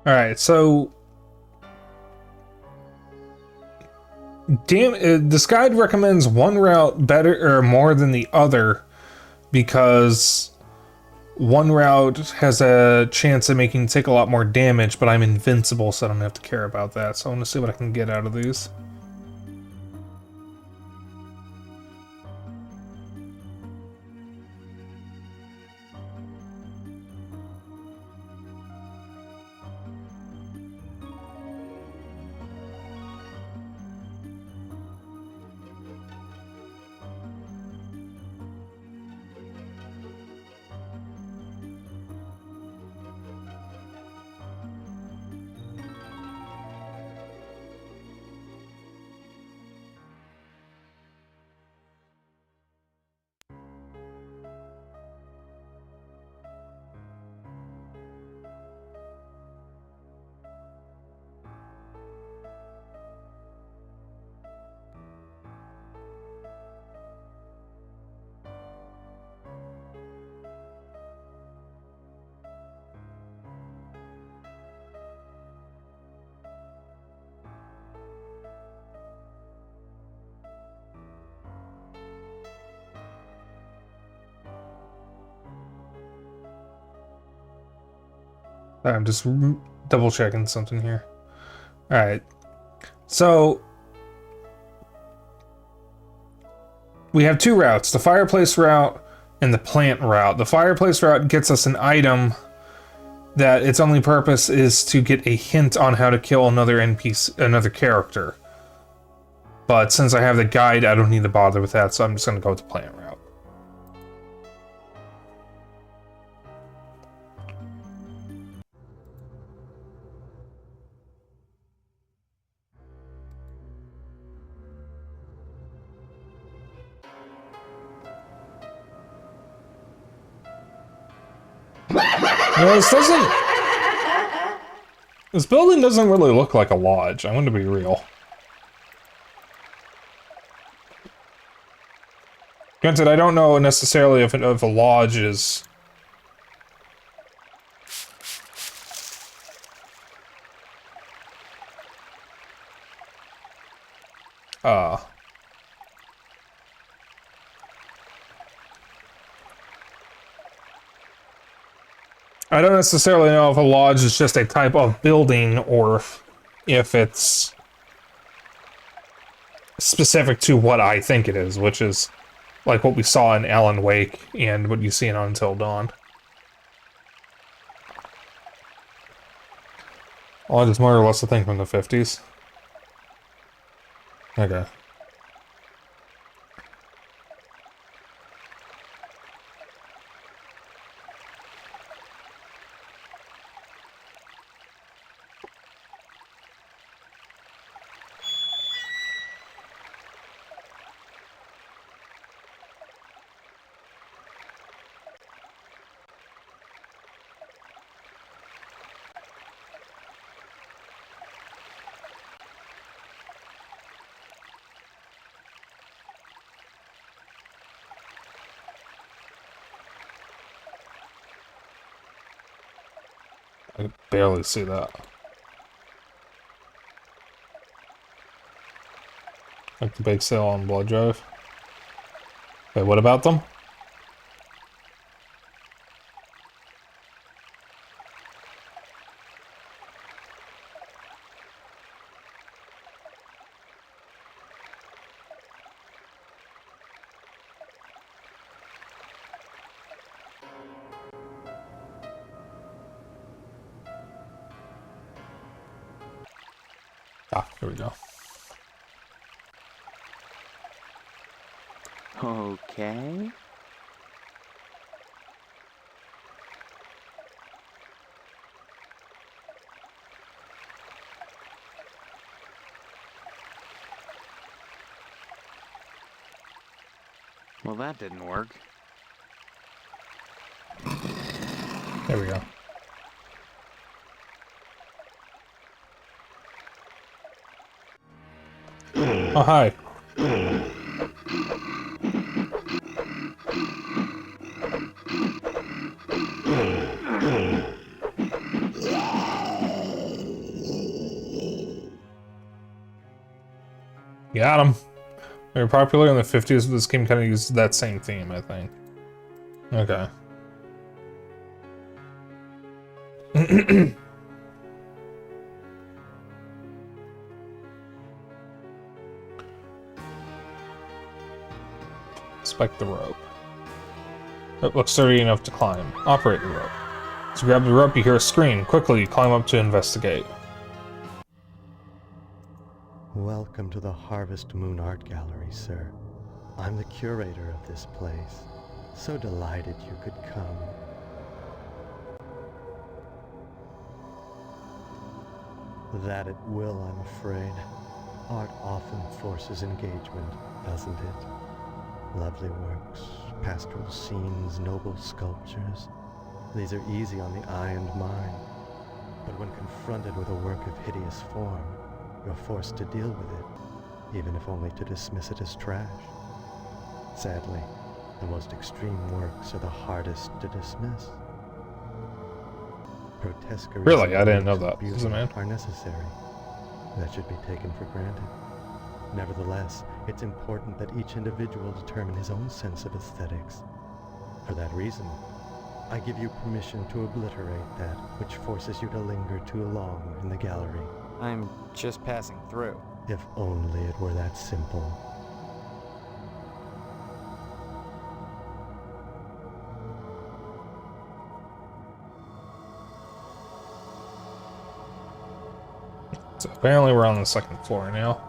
Alright, so... this guide recommends one route better or more than the other because one route has a chance of making take a lot more damage, but I'm invincible, so I don't have to care about that. So I want to see what I can get out of these. I'm just double checking something here. Alright. So we have two routes, the fireplace route and the plant route. The fireplace route gets us an item that its only purpose is to get a hint on how to kill another NPC, another character. But since I have the guide, I don't need to bother with that, so I'm just going to go with the plant route. No, this building doesn't really look like a lodge, I'm going to be real. Granted, I don't know necessarily if a lodge is... I don't necessarily know if a lodge is just a type of building or if it's specific to what I think it is, which is like what we saw in Alan Wake and what you see in Until Dawn. Well, it's more or less a thing from the 50s. Okay. I can barely see that. Like the bake sale on Blood Drive. Wait, what about them? Ah, here we go. Okay. Well, that didn't work. There we go. Oh, hi. Got him. They were popular in the 50s, but this game kind of used that same theme, I think. Okay. Spike the rope. It looks sturdy enough to climb. Operate the rope. As you grab the rope, you hear a scream. Quickly, you climb up to investigate. Welcome to the Harvest Moon Art Gallery, sir. I'm the curator of this place. So delighted you could come. That it will, I'm afraid. Art often forces engagement, doesn't it? Lovely works, pastoral scenes, noble sculptures. These are easy on the eye and mind. But when confronted with a work of hideous form, you're forced to deal with it, even if only to dismiss it as trash. Sadly, the most extreme works are the hardest to dismiss. Grotesqueries Really? I didn't and know works of that. beauty As a man. are necessary. That should be taken for granted. Nevertheless, it's important that each individual determine his own sense of aesthetics. For that reason, I give you permission to obliterate that which forces you to linger too long in the gallery. I'm just passing through. If only it were that simple. So apparently we're on the second floor now.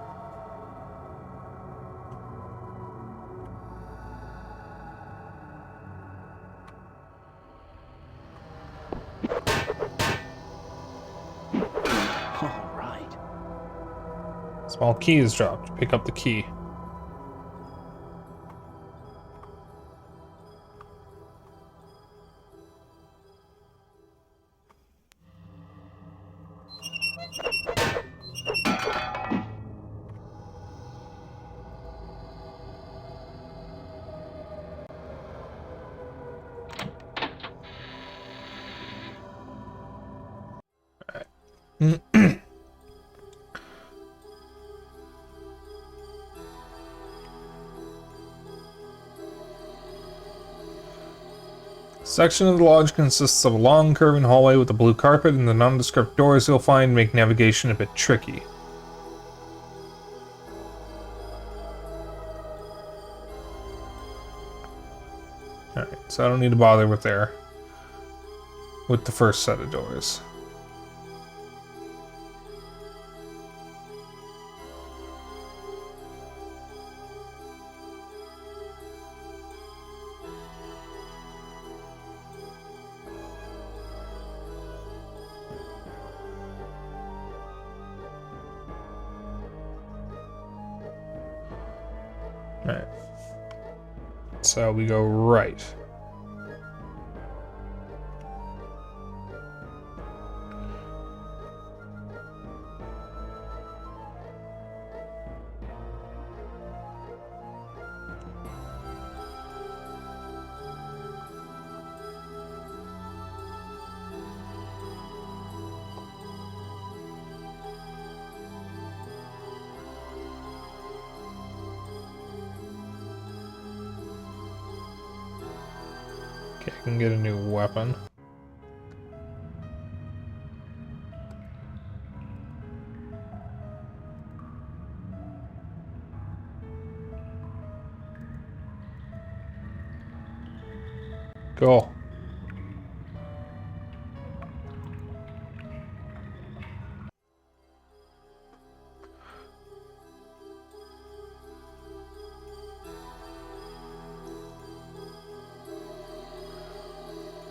All right. Small key is dropped. Pick up the key. Section of the lodge consists of a long curving hallway with a blue carpet, and the nondescript doors you'll find make navigation a bit tricky. Alright, so I don't need to bother with the first set of doors. Alright. So we go right. Okay, I can get a new weapon. Cool.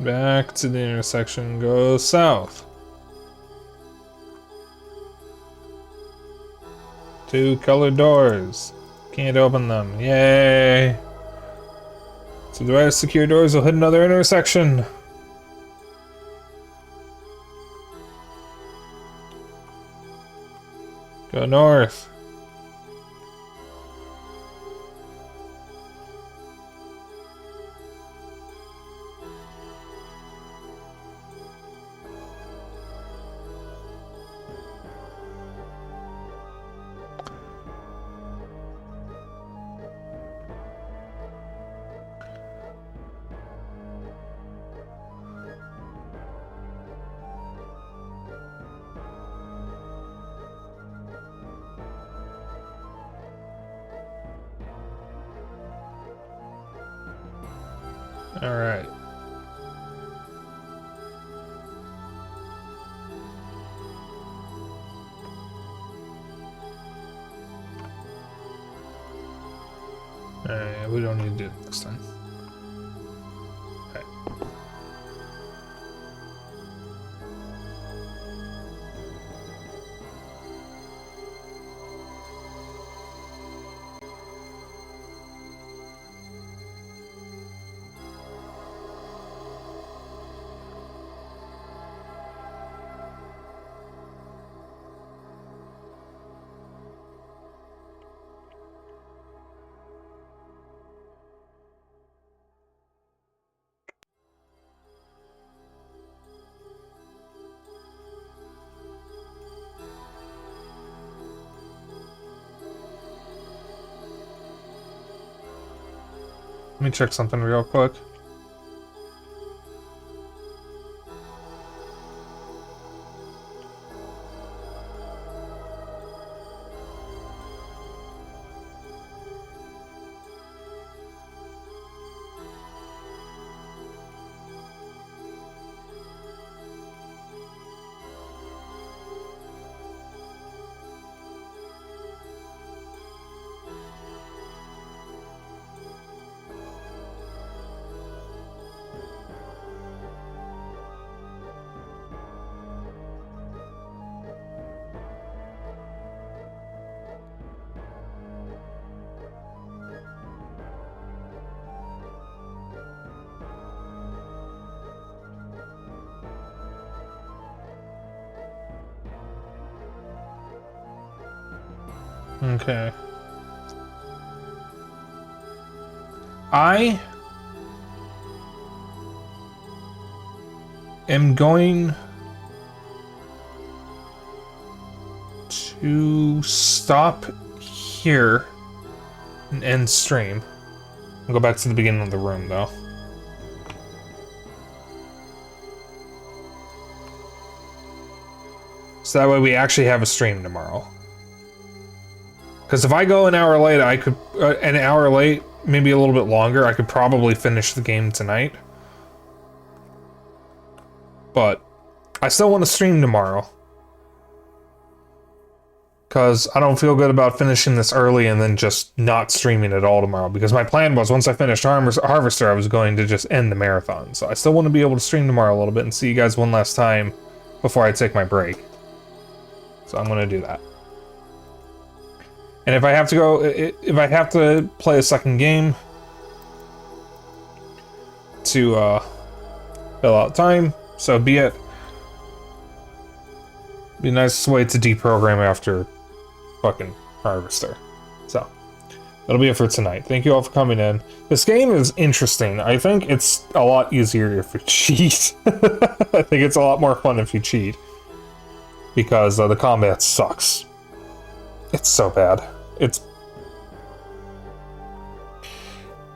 Back to the intersection, go south. 2 colored doors. Can't open them. Yay! So the right secure doors will hit another intersection. Go north. All right. We don't need to do it this time. Okay. Let me check something real quick. Okay. I am going to stop here and end stream. I'll go back to the beginning of the room, though. So that way we actually have a stream tomorrow. Because if I go an hour late, I could... an hour late, maybe a little bit longer, I could probably finish the game tonight. But I still want to stream tomorrow. Because I don't feel good about finishing this early and then just not streaming at all tomorrow. Because my plan was, once I finished Harvester, I was going to just end the marathon. So I still want to be able to stream tomorrow a little bit and see you guys one last time before I take my break. So I'm going to do that. And if I have to go, if I have to play a second game to fill out time, so be it. Be a nice way to deprogram after fucking Harvester. So, that'll be it for tonight. Thank you all for coming in. This game is interesting. I think it's a lot easier if you cheat. I think it's a lot more fun if you cheat. Because the combat sucks. It's so bad.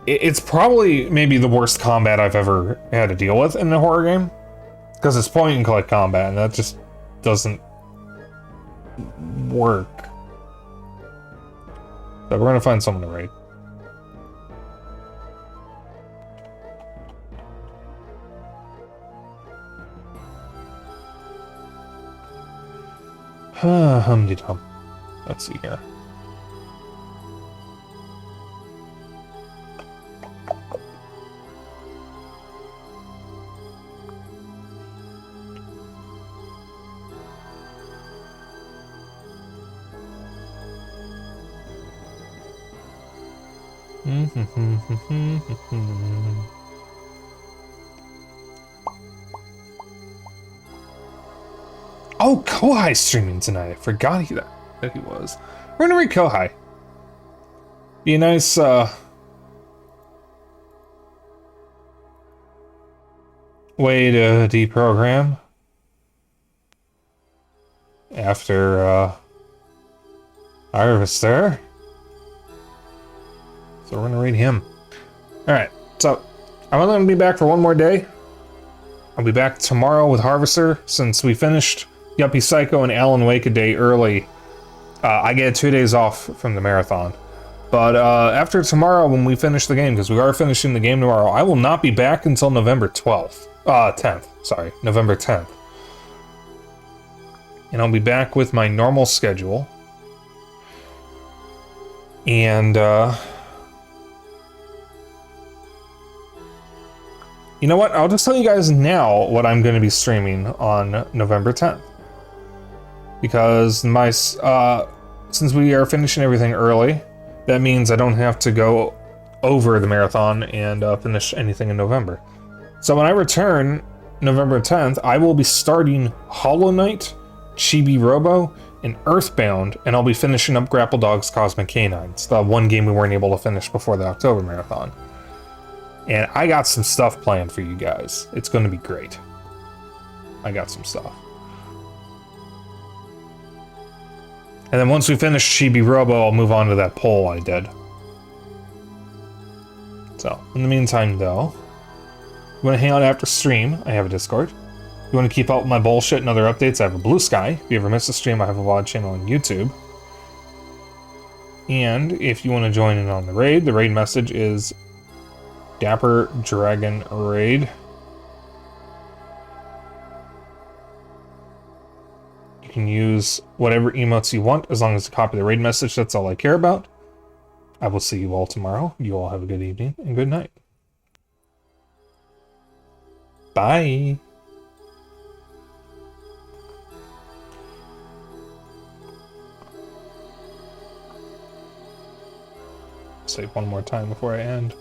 It's probably maybe the worst combat I've ever had to deal with in a horror game. Because it's point and click combat, and that just doesn't work. So we're gonna find someone to raid. Hum-de-dum. Let's see here. Oh, Kohai's streaming tonight. I forgot that he was. We're gonna read Kohai. Be a nice, way to deprogram after, Harvester. So we're gonna read him. Alright, so I'm only gonna be back for one more day. I'll be back tomorrow with Harvester, since we finished Yuppie Psycho and Alan Wake a day early. I get 2 days off from the marathon. But after tomorrow, when we finish the game, because we are finishing the game tomorrow, I will not be back until November 12th. 10th, sorry, November 10th. And I'll be back with my normal schedule. And, you know what? I'll just tell you guys now what I'm going to be streaming on November 10th. Because my, since we are finishing everything early, that means I don't have to go over the marathon and finish anything in November. So when I return November 10th, I will be starting Hollow Knight, Chibi Robo, and Earthbound, and I'll be finishing up Grapple Dog's Cosmic Canines, the one game we weren't able to finish before the October marathon. And I got some stuff planned for you guys. It's going to be great. I got some stuff. And then once we finish Chibi Robo, I'll move on to that poll I did. So, in the meantime, though, you want to hang out after stream, I have a Discord. You want to keep up with my bullshit and other updates, I have a Blue Sky. If you ever miss a stream, I have a VOD channel on YouTube. And if you want to join in on the raid message is Dapper Dragon Raid. You can use whatever emotes you want as long as you copy the raid message. That's all I care about. I will see you all tomorrow. You all have a good evening and good night. Bye. Save one more time before I end.